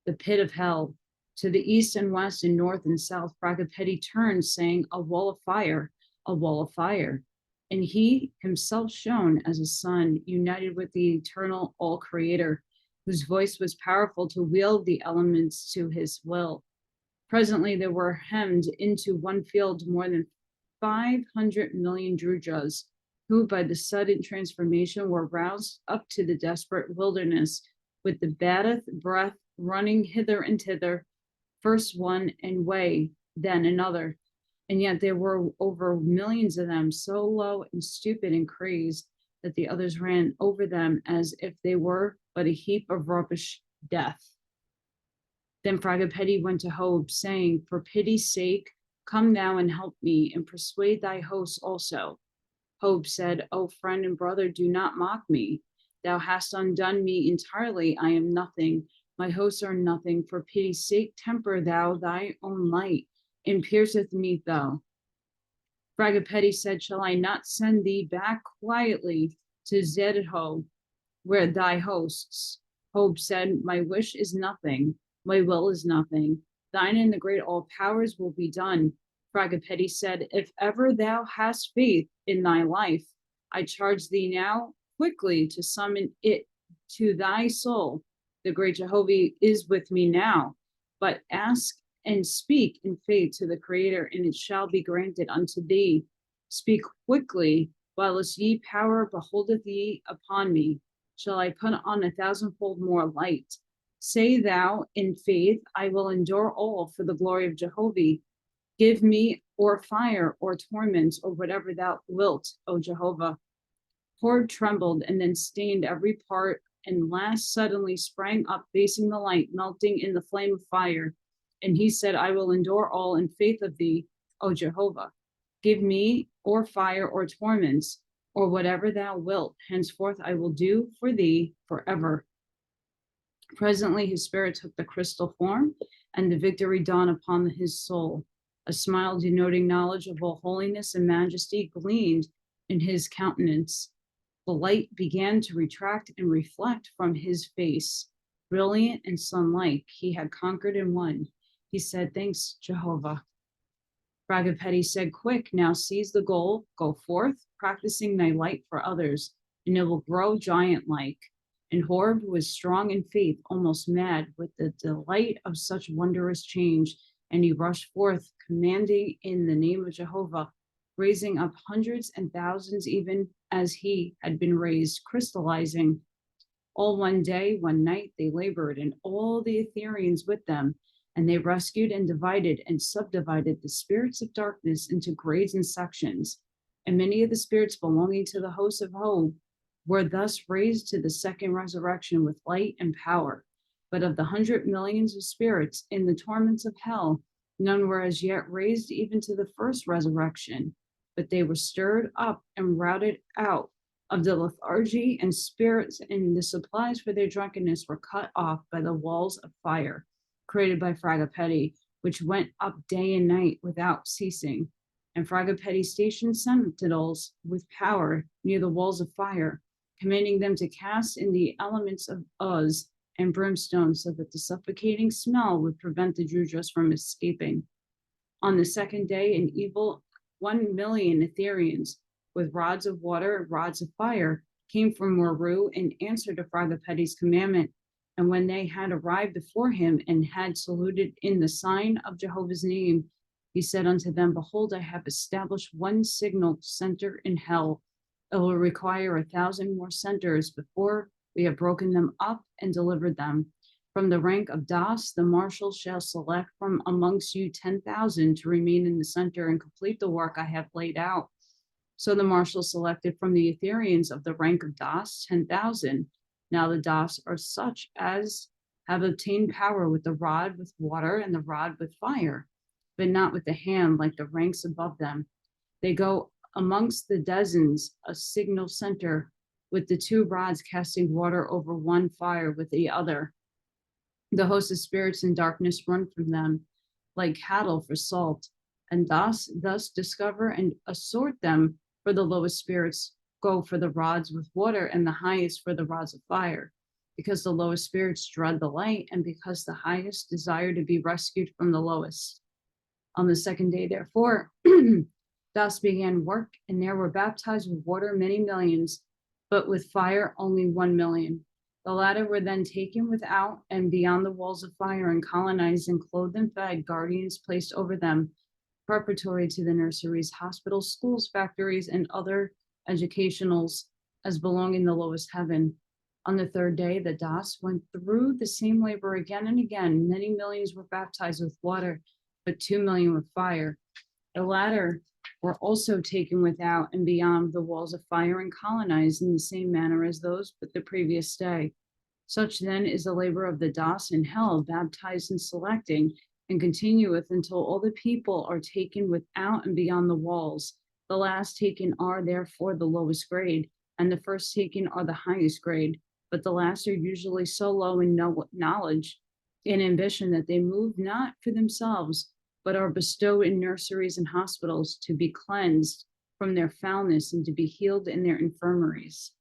the pit of hell. To the east and west and north and south, Fragapatti turned, saying, a wall of fire, a wall of fire. And he himself shone as a sun, united with the eternal all-creator, whose voice was powerful to wield the elements to his will. Presently there were hemmed into one field more than 500 million Drujas, who by the sudden transformation were roused up to the desperate wilderness, with the baddest breath running hither and thither, first one and way, then another. And yet there were over millions of them, so low and stupid and crazed that the others ran over them as if they were but a heap of rubbish death. Then Fragapatti went to Job, saying, for pity's sake, come thou and help me, and persuade thy hosts also. Job said, O friend and brother, do not mock me. Thou hast undone me entirely. I am nothing. My hosts are nothing. For pity's sake, temper thou thy own light, and pierceth me thou. Fragapatti said, shall I not send thee back quietly to Zedho, where thy hosts? Job said, my wish is nothing. My will is nothing. Thine and the great all powers will be done. Fragapatti said, if ever thou hast faith in thy life, I charge thee now quickly to summon it to thy soul. The great Jehovah is with me now, but ask and speak in faith to the Creator, and it shall be granted unto thee. Speak quickly, whilst ye power beholdeth ye upon me. Shall I put on 1,000-fold more light? Say thou in faith, I will endure all for the glory of Jehovah. Give me or fire or torment or whatever thou wilt, O Jehovah. Horde trembled and then stained every part, and last suddenly sprang up facing the light, melting in the flame of fire. And he said, I will endure all in faith of thee, O Jehovah. Give me or fire or torments or whatever thou wilt. Henceforth I will do for thee forever. Presently his spirit took the crystal form, and the victory dawned upon his soul. A smile denoting knowledge of all holiness and majesty gleamed in his countenance. The light began to retract and reflect from his face. Brilliant and sun-like, he had conquered and won. He said, thanks, Jehovah. Fragapatti said, quick, now seize the goal, go forth, practicing thy light for others, and it will grow giant-like. And Job was strong in faith, almost mad with the delight of such wondrous change, and he rushed forth, commanding in the name of Jehovah, raising up hundreds and thousands, even as he had been raised, crystallizing. All one day, one night, they labored, and all the Ethereans with them, and they rescued and divided and subdivided the spirits of darkness into grades and sections. And many of the spirits belonging to the host of Job were thus raised to the second resurrection with light and power. But of the 100 millions of spirits in the torments of hell, none were as yet raised even to the first resurrection, but they were stirred up and routed out of the lethargy, and spirits and the supplies for their drunkenness were cut off by the walls of fire created by Fragapatti, which went up day and night without ceasing. And Fragapatti stationed sentinels with power near the walls of fire, commanding them to cast in the elements of Uz and brimstone, so that the suffocating smell would prevent the Drujas from escaping. On the second day, an evil 1 million Ethereans with rods of water and rods of fire came from Moru and answered to Fragapatti's commandment. And when they had arrived before him and had saluted in the sign of Jehovah's name, he said unto them, behold, I have established one signal center in hell. It will require 1,000 more centers before We have broken them up and delivered them. From the rank of Das, the marshal shall select from amongst you 10,000 to remain in the center and complete the work I have laid out. So the marshal selected from the Etherians of the rank of Das 10,000. Now the Das are such as have obtained power with the rod with water and the rod with fire, but not with the hand like the ranks above them. They go amongst the dozens, a signal center, with the two rods casting water over one fire with the other. The host of spirits in darkness run from them like cattle for salt, and thus discover and assort them, for the lowest spirits go for the rods with water, and the highest for the rods of fire, because the lowest spirits dread the light, and because the highest desire to be rescued from the lowest. On the second day, therefore, Das began work, and there were baptized with water many millions, but with fire only 1,000,000. The latter were then taken without and beyond the walls of fire and colonized and clothed and fed, guardians placed over them, preparatory to the nurseries, hospitals, schools, factories, and other educationals as belonging the lowest heaven. On the third day, the Das went through the same labor again and again. Many millions were baptized with water, but 2,000,000 with fire. The latter were also taken without and beyond the walls of fire and colonized in the same manner as those but the previous day. Such then is the labor of the Das in hell, baptized and selecting, and continueth until all the people are taken without and beyond the walls. The last taken are therefore the lowest grade, and the first taken are the highest grade, but the last are usually so low in knowledge and ambition that they move not for themselves, but are bestowed in nurseries and hospitals to be cleansed from their foulness and to be healed in their infirmaries.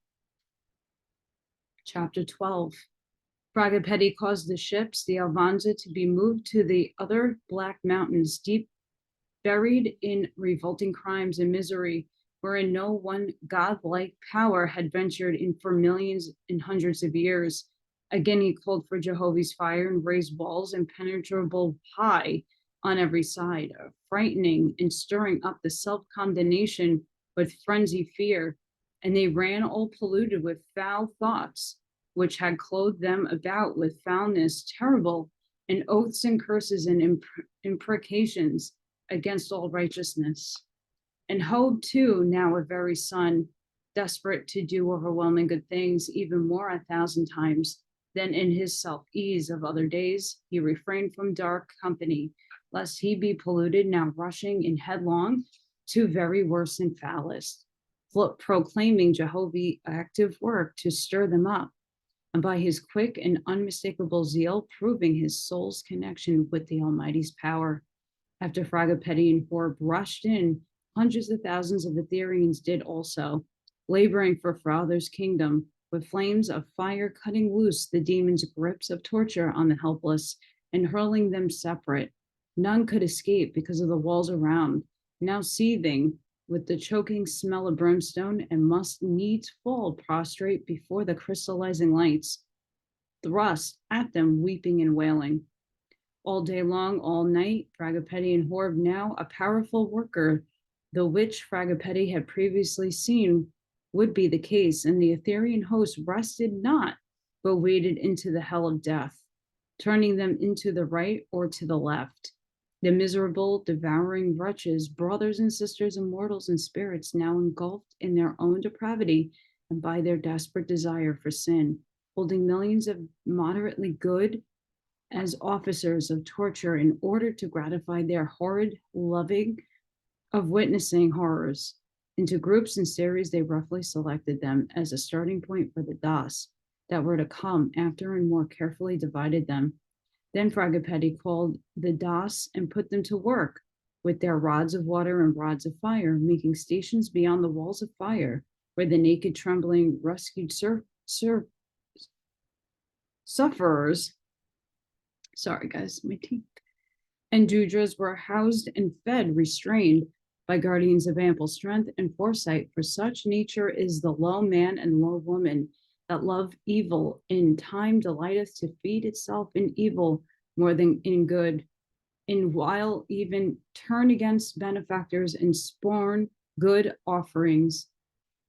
Chapter 12. Fragapatti caused the ships, the Alvanza, to be moved to the other black mountains, deep buried in revolting crimes and misery, wherein no one godlike power had ventured in for millions and hundreds of years. Again, he called for Jehovah's fire and raised walls impenetrable high on every side, frightening and stirring up the self-condemnation with frenzied fear, and they ran all polluted with foul thoughts, which had clothed them about with foulness terrible, and oaths and curses and imprecations against all righteousness. And Job, too, now a very son, desperate to do overwhelming good things, even more 1,000 times than in his self-ease of other days, he refrained from dark company, lest he be polluted, now rushing in headlong to very worse and foulest, proclaiming Jehovah's active work to stir them up, and by his quick and unmistakable zeal, proving his soul's connection with the Almighty's power. After Fragapatti and Horb rushed in, hundreds of thousands of Etherians did also, laboring for Father's kingdom, with flames of fire cutting loose the demons' grips of torture on the helpless and hurling them separate. None could escape because of the walls around, now seething with the choking smell of brimstone, and must needs fall prostrate before the crystallizing lights, thrust at them weeping and wailing. All day long, all night, Fragapatti and Horb, now a powerful worker, the which Fragapatti had previously seen would be the case, and the Etherian host rested not, but waded into the hell of death, turning them into the right or to the left. The miserable, devouring wretches, brothers and sisters, immortals and spirits, now engulfed in their own depravity and by their desperate desire for sin, holding millions of moderately good as officers of torture in order to gratify their horrid loving of witnessing horrors. Into groups and series, they roughly selected them as a starting point for the Das that were to come after and more carefully divided them. Then Fragapatti called the Das and put them to work with their rods of water and rods of fire, making stations beyond the walls of fire, where the naked, trembling, rescued sufferers, sorry guys, my teeth, and Dudras were housed and fed, restrained by guardians of ample strength and foresight, for such nature is the low man and low woman, that love evil in time delighteth to feed itself in evil more than in good, and while even turn against benefactors and scorn good offerings,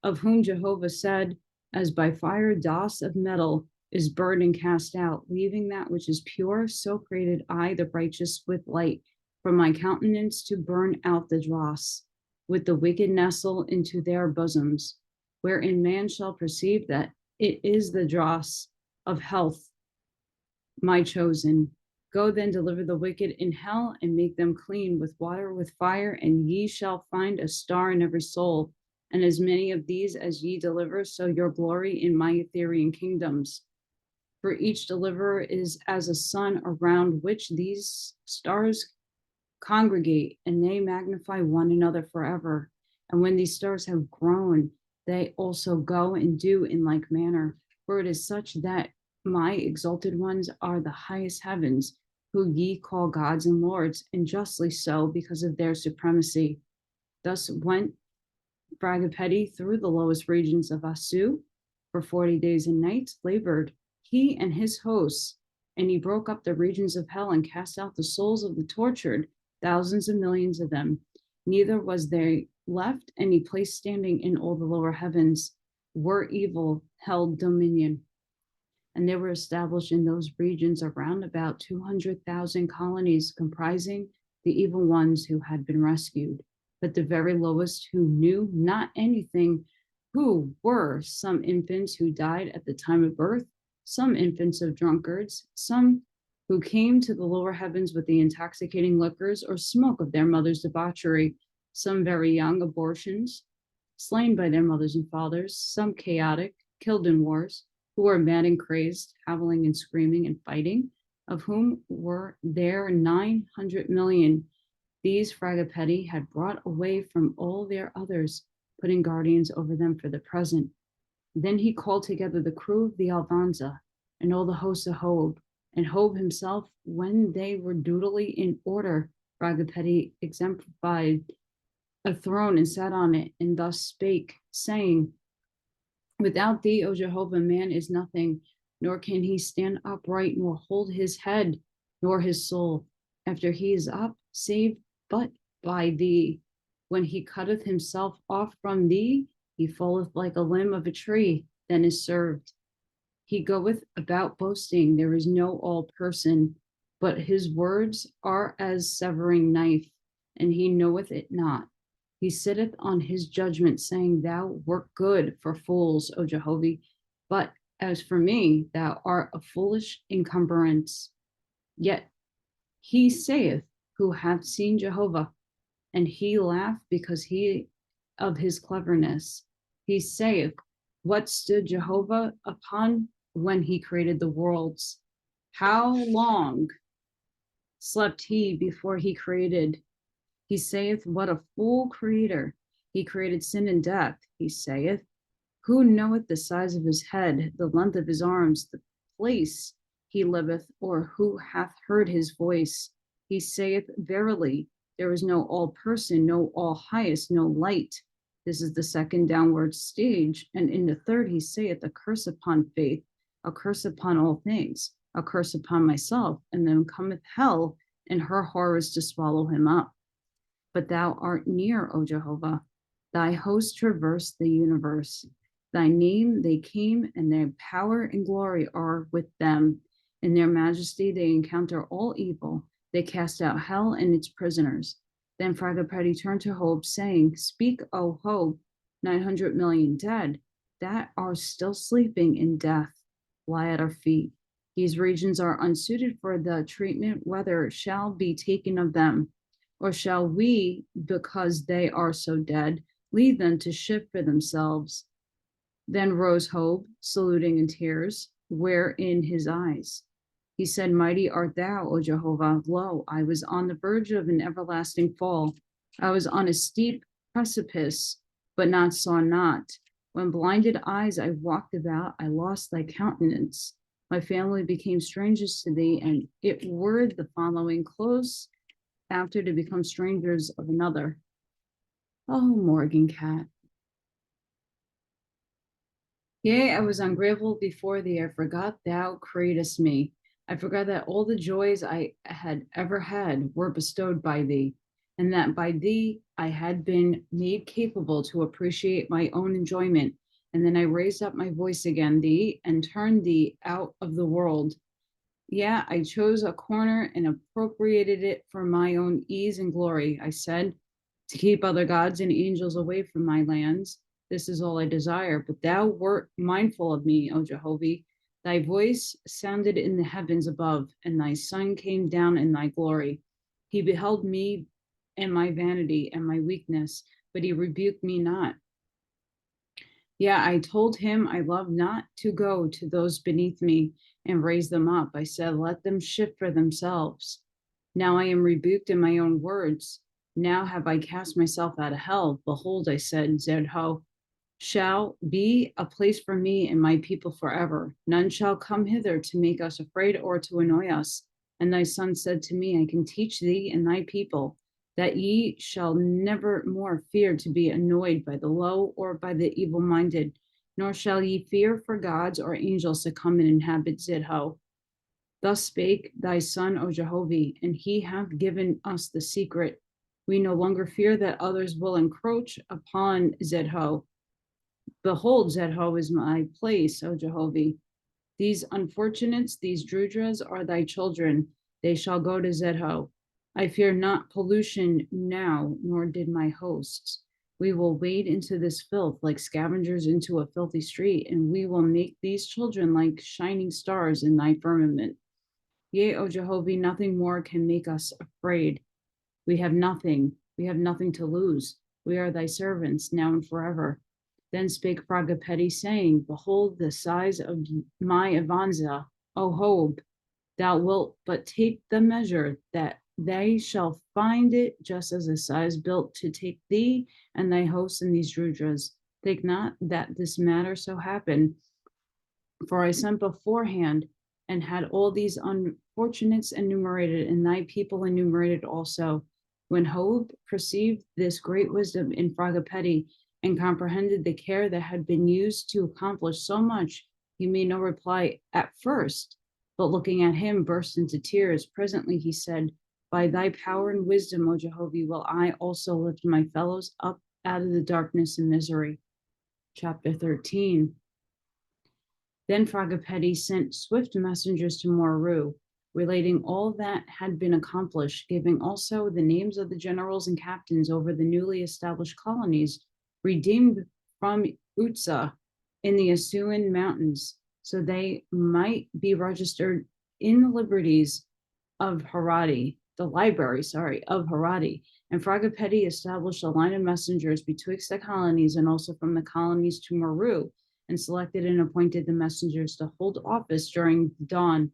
of whom Jehovah said, As by fire dross of metal is burned and cast out, leaving that which is pure, so created I the righteous with light from my countenance to burn out the dross, with the wicked nestle into their bosoms, wherein man shall perceive that it is the dross of health, my chosen. Go then deliver the wicked in hell and make them clean with water, with fire, and ye shall find a star in every soul. And as many of these as ye deliver, so your glory in my ethereal kingdoms. For each deliverer is as a sun around which these stars congregate, and they magnify one another forever. And when these stars have grown, they also go and do in like manner. For it is such that my exalted ones are the highest heavens, who ye call gods and lords, and justly so, because of their supremacy. Thus went Fragapatti through the lowest regions of Oahspe for 40 days and nights, labored, he and his hosts, and he broke up the regions of hell and cast out the souls of the tortured, thousands of millions of them. Neither was there left any place standing in all the lower heavens where evil held dominion. And there were established in those regions around about 200,000 colonies comprising the evil ones who had been rescued. But the very lowest who knew not anything, who were some infants who died at the time of birth, some infants of drunkards, some who came to the lower heavens with the intoxicating liquors or smoke of their mother's debauchery, some very young abortions, slain by their mothers and fathers, some chaotic, killed in wars, who were mad and crazed, howling and screaming and fighting, of whom were there 900 million. These Fragapatti had brought away from all their others, putting guardians over them for the present. Then he called together the crew of the Alvanza and all the hosts of Hob, and Hob himself, when they were duly in order, Fragapatti exemplified a throne and sat on it, and thus spake, saying, without thee, O Jehovah, man is nothing, nor can he stand upright, nor hold his head, nor his soul, after he is up, save but by thee. When he cutteth himself off from thee, he falleth like a limb of a tree, then is served. He goeth about boasting, there is no all person, but his words are as severing knife, and he knoweth it not. He sitteth on his judgment, saying, thou wert good for fools, O Jehovah, but as for me, thou art a foolish encumbrance. Yet he saith, who hath seen Jehovah, and he laughed because he of his cleverness. He saith, what stood Jehovah upon when he created the worlds? How long slept he before he created? He saith, what a fool creator. He created sin and death. He saith, who knoweth the size of his head, the length of his arms, the place he liveth, or who hath heard his voice? He saith, verily, there is no all person, no all highest, no light. This is the second downward stage. And in the third, he saith, a curse upon faith, a curse upon all things, a curse upon myself. And then cometh hell and her horrors to swallow him up. But thou art near, O Jehovah. Thy hosts traverse the universe. Thy name they came, and their power and glory are with them. In their majesty they encounter all evil. They cast out hell and its prisoners. Then Fragapatti turned to Hob, saying, speak, O Hob, 900 million dead, that are still sleeping in death, lie at our feet. These regions are unsuited for the treatment, whether shall be taken of them. Or shall we, because they are so dead, leave them to shift for themselves? Then rose Hob, saluting in tears, wherein his eyes. He said, mighty art thou, O Jehovah. Lo, I was on the verge of an everlasting fall. I was on a steep precipice, but not saw not. When blinded eyes I walked about, I lost thy countenance. My family became strangers to thee, and it were the following close after to become strangers of another. Oh, Morgan cat. Yea, I was ungrateful before thee. I forgot thou createst me. I forgot that all the joys I had ever had were bestowed by thee, and that by thee I had been made capable to appreciate my own enjoyment And then I raised up my voice again thee and turned thee out of the world. Yeah, I chose a corner and appropriated it for my own ease and glory. I said, to keep other gods and angels away from my lands. This is all I desire. But thou wert mindful of me, O Jehovah. Thy voice sounded in the heavens above, and thy son came down in thy glory. He beheld me and my vanity and my weakness, but he rebuked me not. Yeah, I told him I love not to go to those beneath me and raise them up. I said, let them shift for themselves. Now I am rebuked in my own words. Now have I cast myself out of hell. Behold, I said, Zedho shall be a place for me and my people forever. None shall come hither to make us afraid or to annoy us. And thy son said to me, I can teach thee and thy people that ye shall never more fear to be annoyed by the low or by the evil minded, nor shall ye fear for gods or angels to come and inhabit Zidho. Thus spake thy son, O Jehovah, and he hath given us the secret. We no longer fear that others will encroach upon Zidho. Behold, Zedho is my place, O Jehovah. These unfortunates, these Drudras, are thy children. They shall go to Zedho. I fear not pollution now, nor did my hosts. We will wade into this filth like scavengers into a filthy street, and we will make these children like shining stars in thy firmament. Yea, O Jehovah, nothing more can make us afraid. We have nothing to lose. We are thy servants now and forever. Then spake Fragapatti, saying, behold the size of my Avanza, O Hob, thou wilt but take the measure, that they shall find it just as a size built to take thee and thy hosts and these Drudras. Think not that this matter so happened, for I sent beforehand and had all these unfortunates enumerated, and thy people enumerated also. When Hob perceived this great wisdom in Fragapatti and comprehended the care that had been used to accomplish so much, he made no reply at first, but looking at him, burst into tears. Presently he said, by thy power and wisdom, O Jehovah, will I also lift my fellows up out of the darkness and misery. Chapter 13. Then Fragapatti sent swift messengers to Moru, relating all that had been accomplished, giving also the names of the generals and captains over the newly established colonies, redeemed from Utsa in the Asuan Mountains, so they might be registered in the liberties of Harati, the library, of Harati. And Fragapatti established a line of messengers betwixt the colonies and also from the colonies to Moru, and selected and appointed the messengers to hold office during dawn.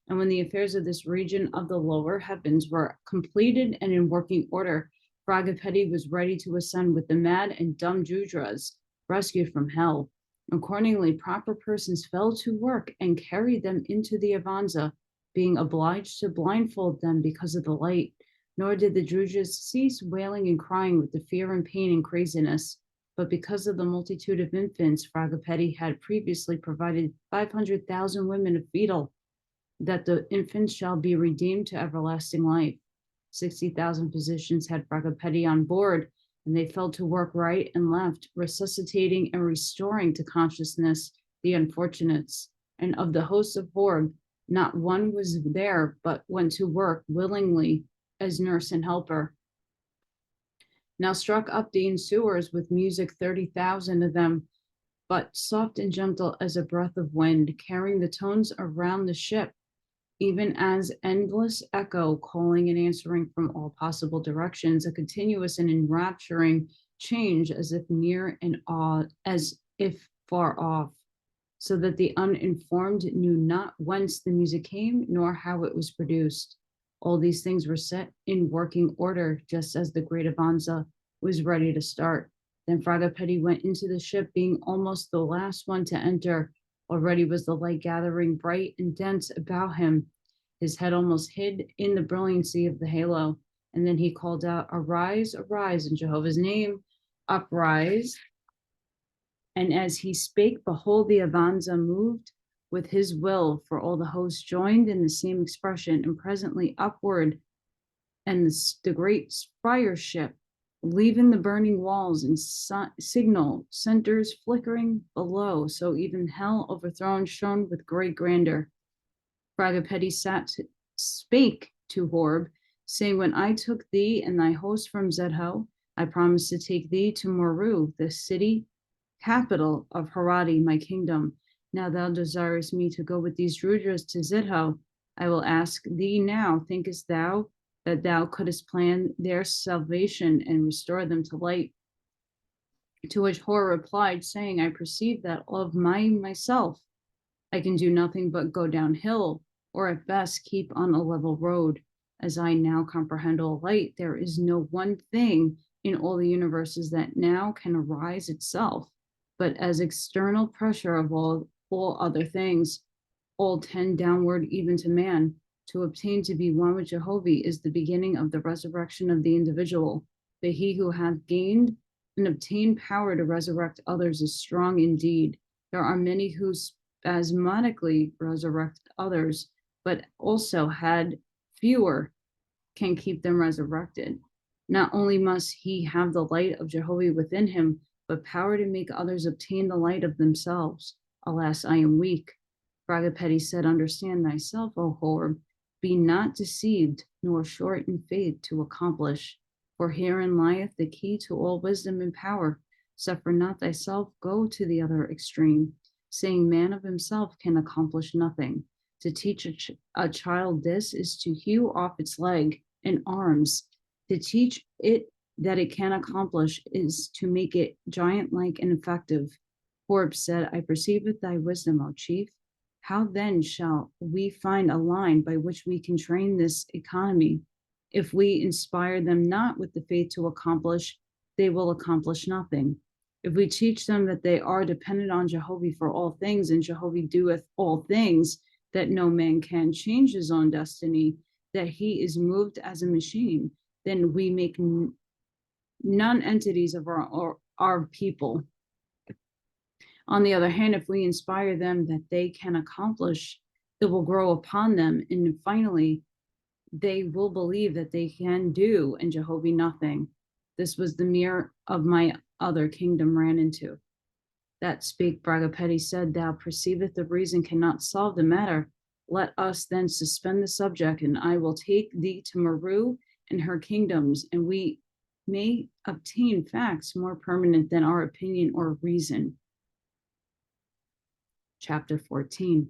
And when the affairs of this region of the lower heavens were completed and in working order, Fragapatti was ready to ascend with the mad and dumb Drudras rescued from hell. Accordingly, proper persons fell to work and carried them into the Avanza, being obliged to blindfold them because of the light. Nor did the Drudras cease wailing and crying with the fear and pain and craziness. But because of the multitude of infants, Fragapatti had previously provided 500,000 women of fetal, that the infants shall be redeemed to everlasting life. 60,000 physicians had Fragapatti on board, and they fell to work right and left, resuscitating and restoring to consciousness the unfortunates. And of the hosts of Borg, not one was there, but went to work willingly as nurse and helper. Now struck up the ensuers with music 30,000 of them, but soft and gentle as a breath of wind, carrying the tones around the ship, even as endless echo calling and answering from all possible directions, a continuous and enrapturing change as if near and awe, as if far off, so that the uninformed knew not whence the music came nor how it was produced. All these things were set in working order, just as the great Avanza was ready to start. Then Fragapatti went into the ship, being almost the last one to enter. Already was the light gathering bright and dense about him, his head almost hid in the brilliancy of the halo. And then he called out, arise, arise, in Jehovah's name, uprise. And as he spake, behold, the Avanza moved with his will, for all the hosts joined in the same expression, and presently upward, and the great friar ship leaving the burning walls and signal centers flickering below, so even hell overthrown shone with great grandeur. Fragapatti spake to Horb, saying, when I took thee and thy host from Zedho, I promised to take thee to Moru, the city capital of Harati, my kingdom. Now thou desirest me to go with these Rudras to Zidho. I will ask thee now, thinkest thou that thou couldst plan their salvation and restore them to light? To which Hor replied, saying, I perceive that of myself I can do nothing but go downhill, or at best keep on a level road. As I now comprehend all light, there is no one thing in all the universes that now can arise itself, but as external pressure of all other things, all tend downward even to man. To obtain to be one with Jehovah is the beginning of the resurrection of the individual. But he who hath gained and obtained power to resurrect others is strong indeed. There are many who spasmodically resurrect others, but also had fewer can keep them resurrected. Not only must he have the light of Jehovah within him, but power to make others obtain the light of themselves. Alas, I am weak. Fragapatti said, understand thyself, O Horb. Be not deceived, nor short in faith to accomplish. For herein lieth the key to all wisdom and power. Suffer not thyself go to the other extreme, saying man of himself can accomplish nothing. To teach a child this is to hew off its leg and arms. To teach it that it can accomplish is to make it giant-like and effective. Horb said, I perceive it thy wisdom, O chief. How then shall we find a line by which we can train this economy? If we inspire them not with the faith to accomplish, they will accomplish nothing. If we teach them that they are dependent on Jehovah for all things, and Jehovah doeth all things, that no man can change his own destiny, that he is moved as a machine, then we make non-entities of our people. On the other hand, if we inspire them that they can accomplish, it will grow upon them, and finally, they will believe that they can do and Jehovah nothing. This was the mirror of my other kingdom ran into. That spake Fragapatti said, thou perceiveth the reason cannot solve the matter. Let us then suspend the subject, and I will take thee to Meru and her kingdoms, and we may obtain facts more permanent than our opinion or reason. Chapter 14.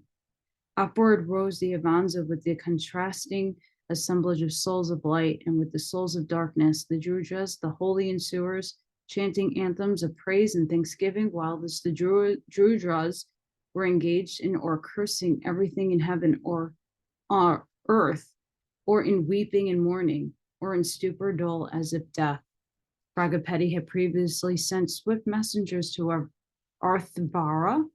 Upward rose the Avanza with the contrasting assemblage of souls of light, and with the souls of darkness, the Drudras, the holy ensuers, chanting anthems of praise and thanksgiving, while the Drudras were engaged in or cursing everything in heaven or earth, or in weeping and mourning, or in stupor dull as if death. Fragapatti had previously sent swift messengers to Arthvara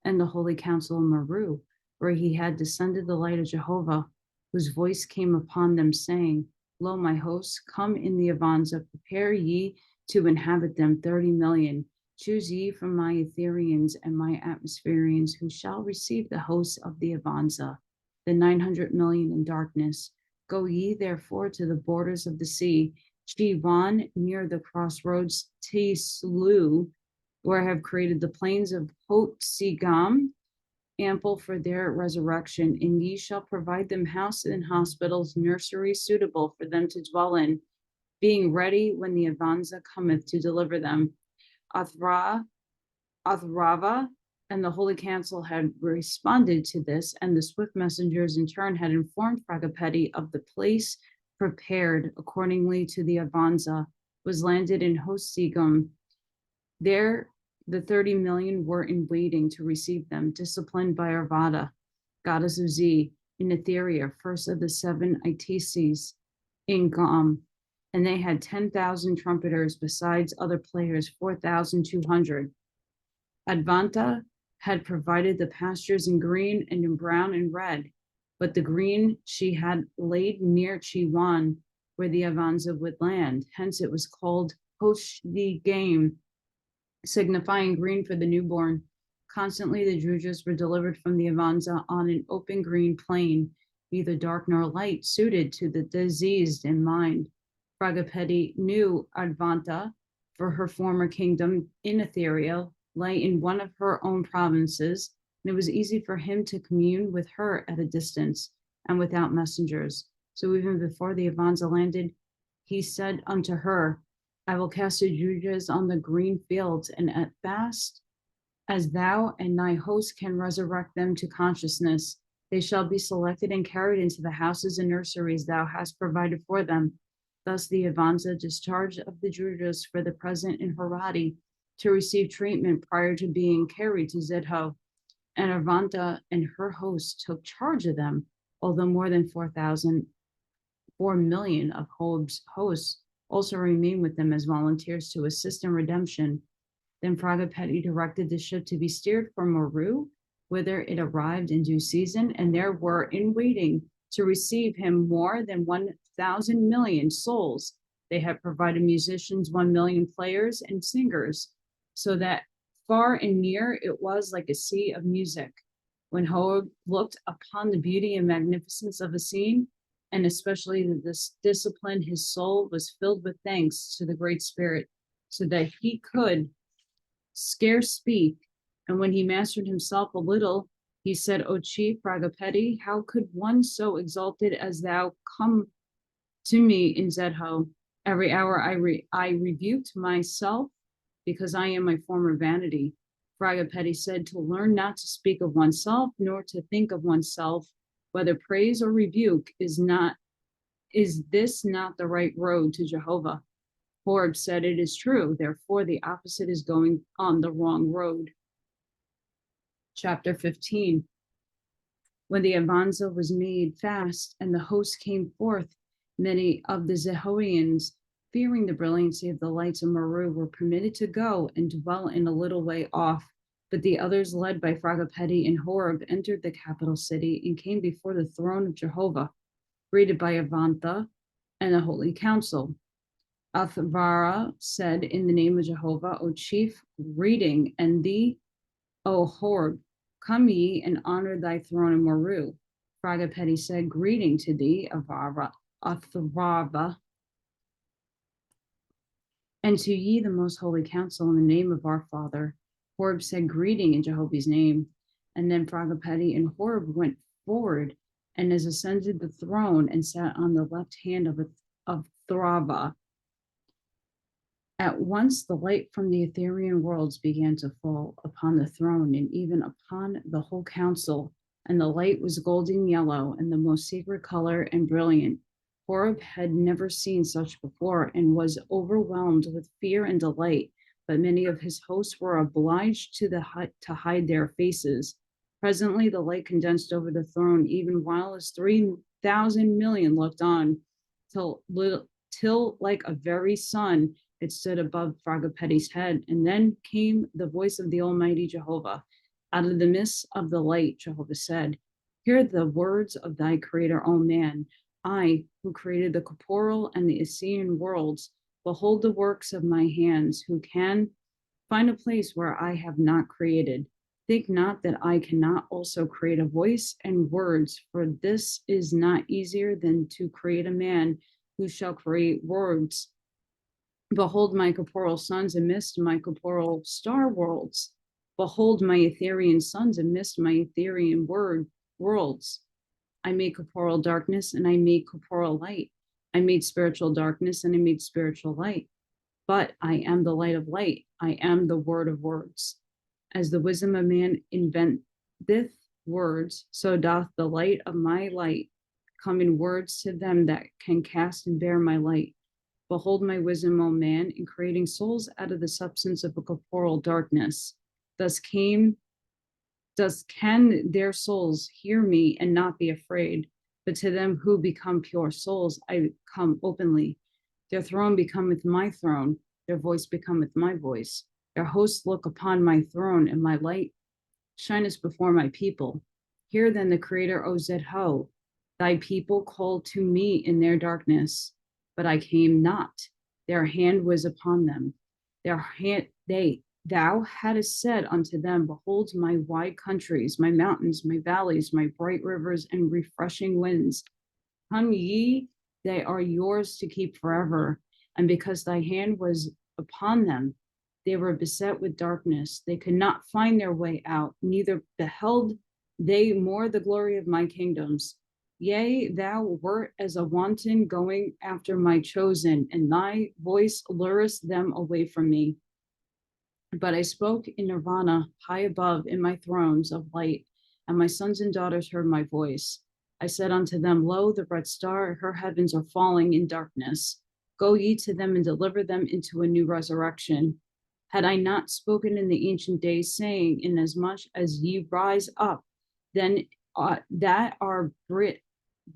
and the holy council of Meru, where he had descended the light of Jehovah, whose voice came upon them, saying, Lo, my hosts, come in the Avanza, prepare ye to inhabit them 30 million. Choose ye from my Etherians and my Atmospherians, who shall receive the hosts of the Avanza, the 900 million in darkness. Go ye therefore to the borders of the sea, Chivan, near the crossroads, Tislu, where I have created the plains of Hotsigam, ample for their resurrection, and ye shall provide them houses and hospitals, nurseries suitable for them to dwell in, being ready when the Avanza cometh to deliver them. Athrava and the Holy Council had responded to this, and the swift messengers in turn had informed Fragapatti of the place prepared accordingly to the Avanza, was landed in Hotsigam. There the 30 million were in waiting to receive them, disciplined by Arvada, goddess of Z, in Etheria, first of the 7 Itices in Gam, and they had 10,000 trumpeters, besides other players, 4,200. Advanta had provided the pastures in green and in brown and red, but the green she had laid near Chiwan, where the Avanza would land. Hence it was called Hotsigam, signifying green for the newborn. Constantly the Drudras were delivered from the Avanza on an open green plain, neither dark nor light, suited to the diseased in mind. Fragapatti knew Advanta, for her former kingdom in Etheria lay in one of her own provinces, and it was easy for him to commune with her at a distance and without messengers. So even before the Avanza landed, he said unto her, I will cast the Jujas on the green fields, and at fast as thou and thy host can resurrect them to consciousness, they shall be selected and carried into the houses and nurseries thou hast provided for them. Thus the Avanza discharged of the Jujas for the present in Harati to receive treatment prior to being carried to Zidho. And Avanta and her host took charge of them, although more than 4,000,000 of Hob's hosts also remain with them as volunteers to assist in redemption. Then Fragapatti directed the ship to be steered for Meru, whither it arrived in due season, and there were in waiting to receive him more than 1,000,000,000 souls. They had provided musicians, 1,000,000 players and singers, so that far and near it was like a sea of music. When Hoab looked upon the beauty and magnificence of a scene, and especially this discipline, his soul was filled with thanks to the Great Spirit, so that he could scarce speak. And when he mastered himself a little, he said, O chief Fragapatti, how could one so exalted as thou come to me in Zedho? Every hour I rebuked myself because I am my former vanity. Fragapatti said, to learn not to speak of oneself, nor to think of oneself, whether praise or rebuke, is this not the right road to Jehovah? Horeb said, it is true, therefore the opposite is going on the wrong road. Chapter 15. When the Avanza was made fast and the host came forth, many of the Zehoians, fearing the brilliancy of the lights of Meru, were permitted to go and dwell in a little way off. But the others, led by Fragapatti and Horeb, entered the capital city and came before the throne of Jehovah, greeted by Avantha and the Holy Council. Athvara said, in the name of Jehovah, O chief, greeting, and thee, O Horeb, come ye and honor thy throne in Meru. Fragapatti said, greeting to thee, Athvara, and to ye, the most holy council, in the name of our Father. Horeb said, greeting in Jehovah's name. And then Fragapatti and Horeb went forward and as ascended the throne and sat on the left hand of Thrava. At once the light from the Etherian worlds began to fall upon the throne and even upon the whole council, and the light was golden yellow and the most sacred color and brilliant. Horeb had never seen such before and was overwhelmed with fear and delight, but many of his hosts were obliged to hide their faces. Presently the light condensed over the throne, even while as 3,000,000,000 looked on, till like a very sun, it stood above Fragapatti's head. And then came the voice of the Almighty Jehovah. Out of the midst of the light, Jehovah said, hear the words of thy creator, O man. I, who created the corporeal and the Assyrian worlds, behold the works of my hands, who can find a place where I have not created. Think not that I cannot also create a voice and words, for this is not easier than to create a man who shall create words. Behold my corporeal sons amidst my corporeal star worlds. Behold my Etherian sons amidst my Etherian worlds. I made corporeal darkness and I made corporeal light. I made spiritual darkness and I made spiritual light. But I am the light of light. I am the word of words. As the wisdom of man inventeth words, so doth the light of my light come in words to them that can cast and bear my light. Behold my wisdom, O man, in creating souls out of the substance of a corporeal darkness. Thus can their souls hear me and not be afraid. But to them who become pure souls, I come openly. Their throne becometh my throne, their voice becometh my voice. Their hosts look upon my throne, and my light shineth before my people. Hear then the Creator, O Zedho, thy people called to me in their darkness. But I came not. Their hand was upon them. Thou hadst said unto them, behold my wide countries, my mountains, my valleys, my bright rivers and refreshing winds. Come ye They are yours to keep forever. And because thy hand was upon them, they were beset with darkness. They could not find their way out, neither beheld they more the glory of my kingdoms. Yea, thou wert as a wanton going after my chosen, and thy voice lurest them away from me. But I spoke in nirvana, high above, in my thrones of light, and my sons and daughters heard my voice. I said unto them, Lo, the red star, her heavens are falling in darkness. Go ye to them and deliver them into a new resurrection. Had I not spoken in the ancient days, saying, Inasmuch as ye rise up, then that are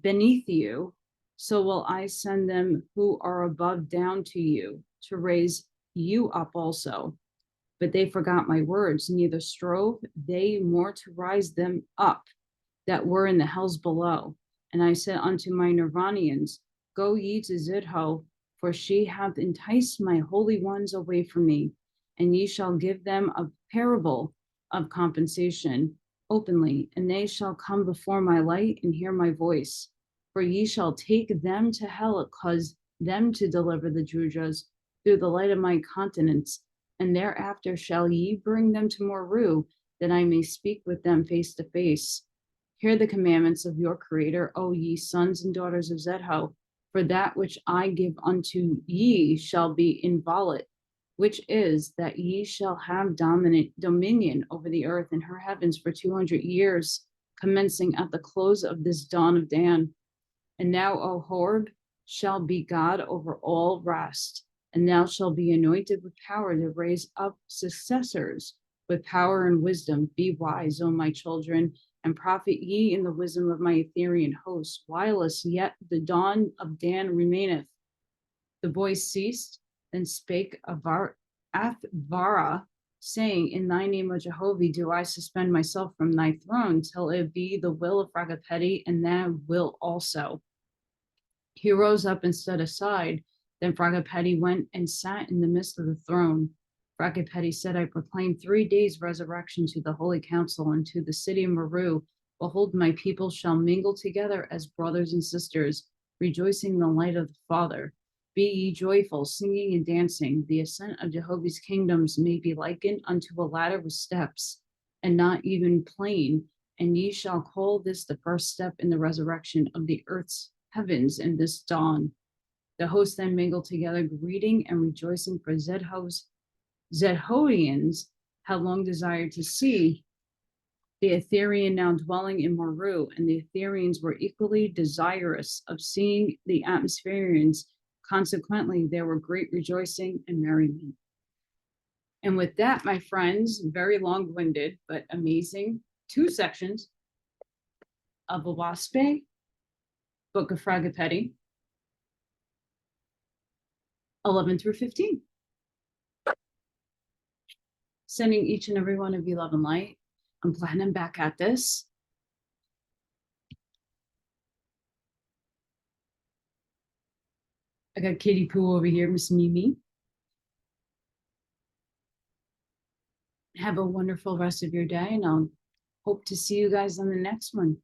beneath you, so will I send them who are above down to you, to raise you up also. But they forgot my words, neither strove they more to rise them up that were in the hells below. And I said unto my Nirvanians, Go ye to Zidho, for she hath enticed my holy ones away from me, and ye shall give them a parable of compensation openly, and they shall come before my light and hear my voice. For ye shall take them to hell, cause them to deliver the Drujas through the light of my countenance, and thereafter shall ye bring them to Moru, that I may speak with them face to face. Hear the commandments of your Creator, O ye sons and daughters of Zedho, for that which I give unto ye shall be inviolate, which is that ye shall have dominion over the earth and her heavens for 200 years, commencing at the close of this dawn of Dan. And now, O Horeb, shall be God over all rest, and thou shalt be anointed with power to raise up successors with power and wisdom. Be wise, O my children, and profit ye in the wisdom of my Etherean host, whilst yet the dawn of Dan remaineth. The voice ceased, then spake Athvara, saying, In thy name, O Jehovah, do I suspend myself from thy throne, till it be the will of Fragapatti, and thou will also. He rose up and stood aside. Then Fragapatti went and sat in the midst of the throne. Fragapatti said, I proclaim 3 days resurrection to the holy council and to the city of Meru. Behold, my people shall mingle together as brothers and sisters, rejoicing in the light of the Father. Be ye joyful, singing and dancing. The ascent of Jehovah's kingdoms may be likened unto a ladder with steps, and not even plain. And ye shall call this the first step in the resurrection of the earth's heavens in this dawn. The hosts then mingled together, greeting and rejoicing, for Zedhoians had long desired to see the Etherean now dwelling in Meru, and the Ethereans were equally desirous of seeing the atmospherians. Consequently, there were great rejoicing and merriment. And with that, my friends, very long-winded but amazing 2 sections of Oahspe, Book of Fragapatti, 11 through 15. Sending each and every one of you love and light. I'm glad I'm back at this. I got Kitty Pooh over here, Miss Mimi. Have a wonderful rest of your day, and I'll hope to see you guys on the next one.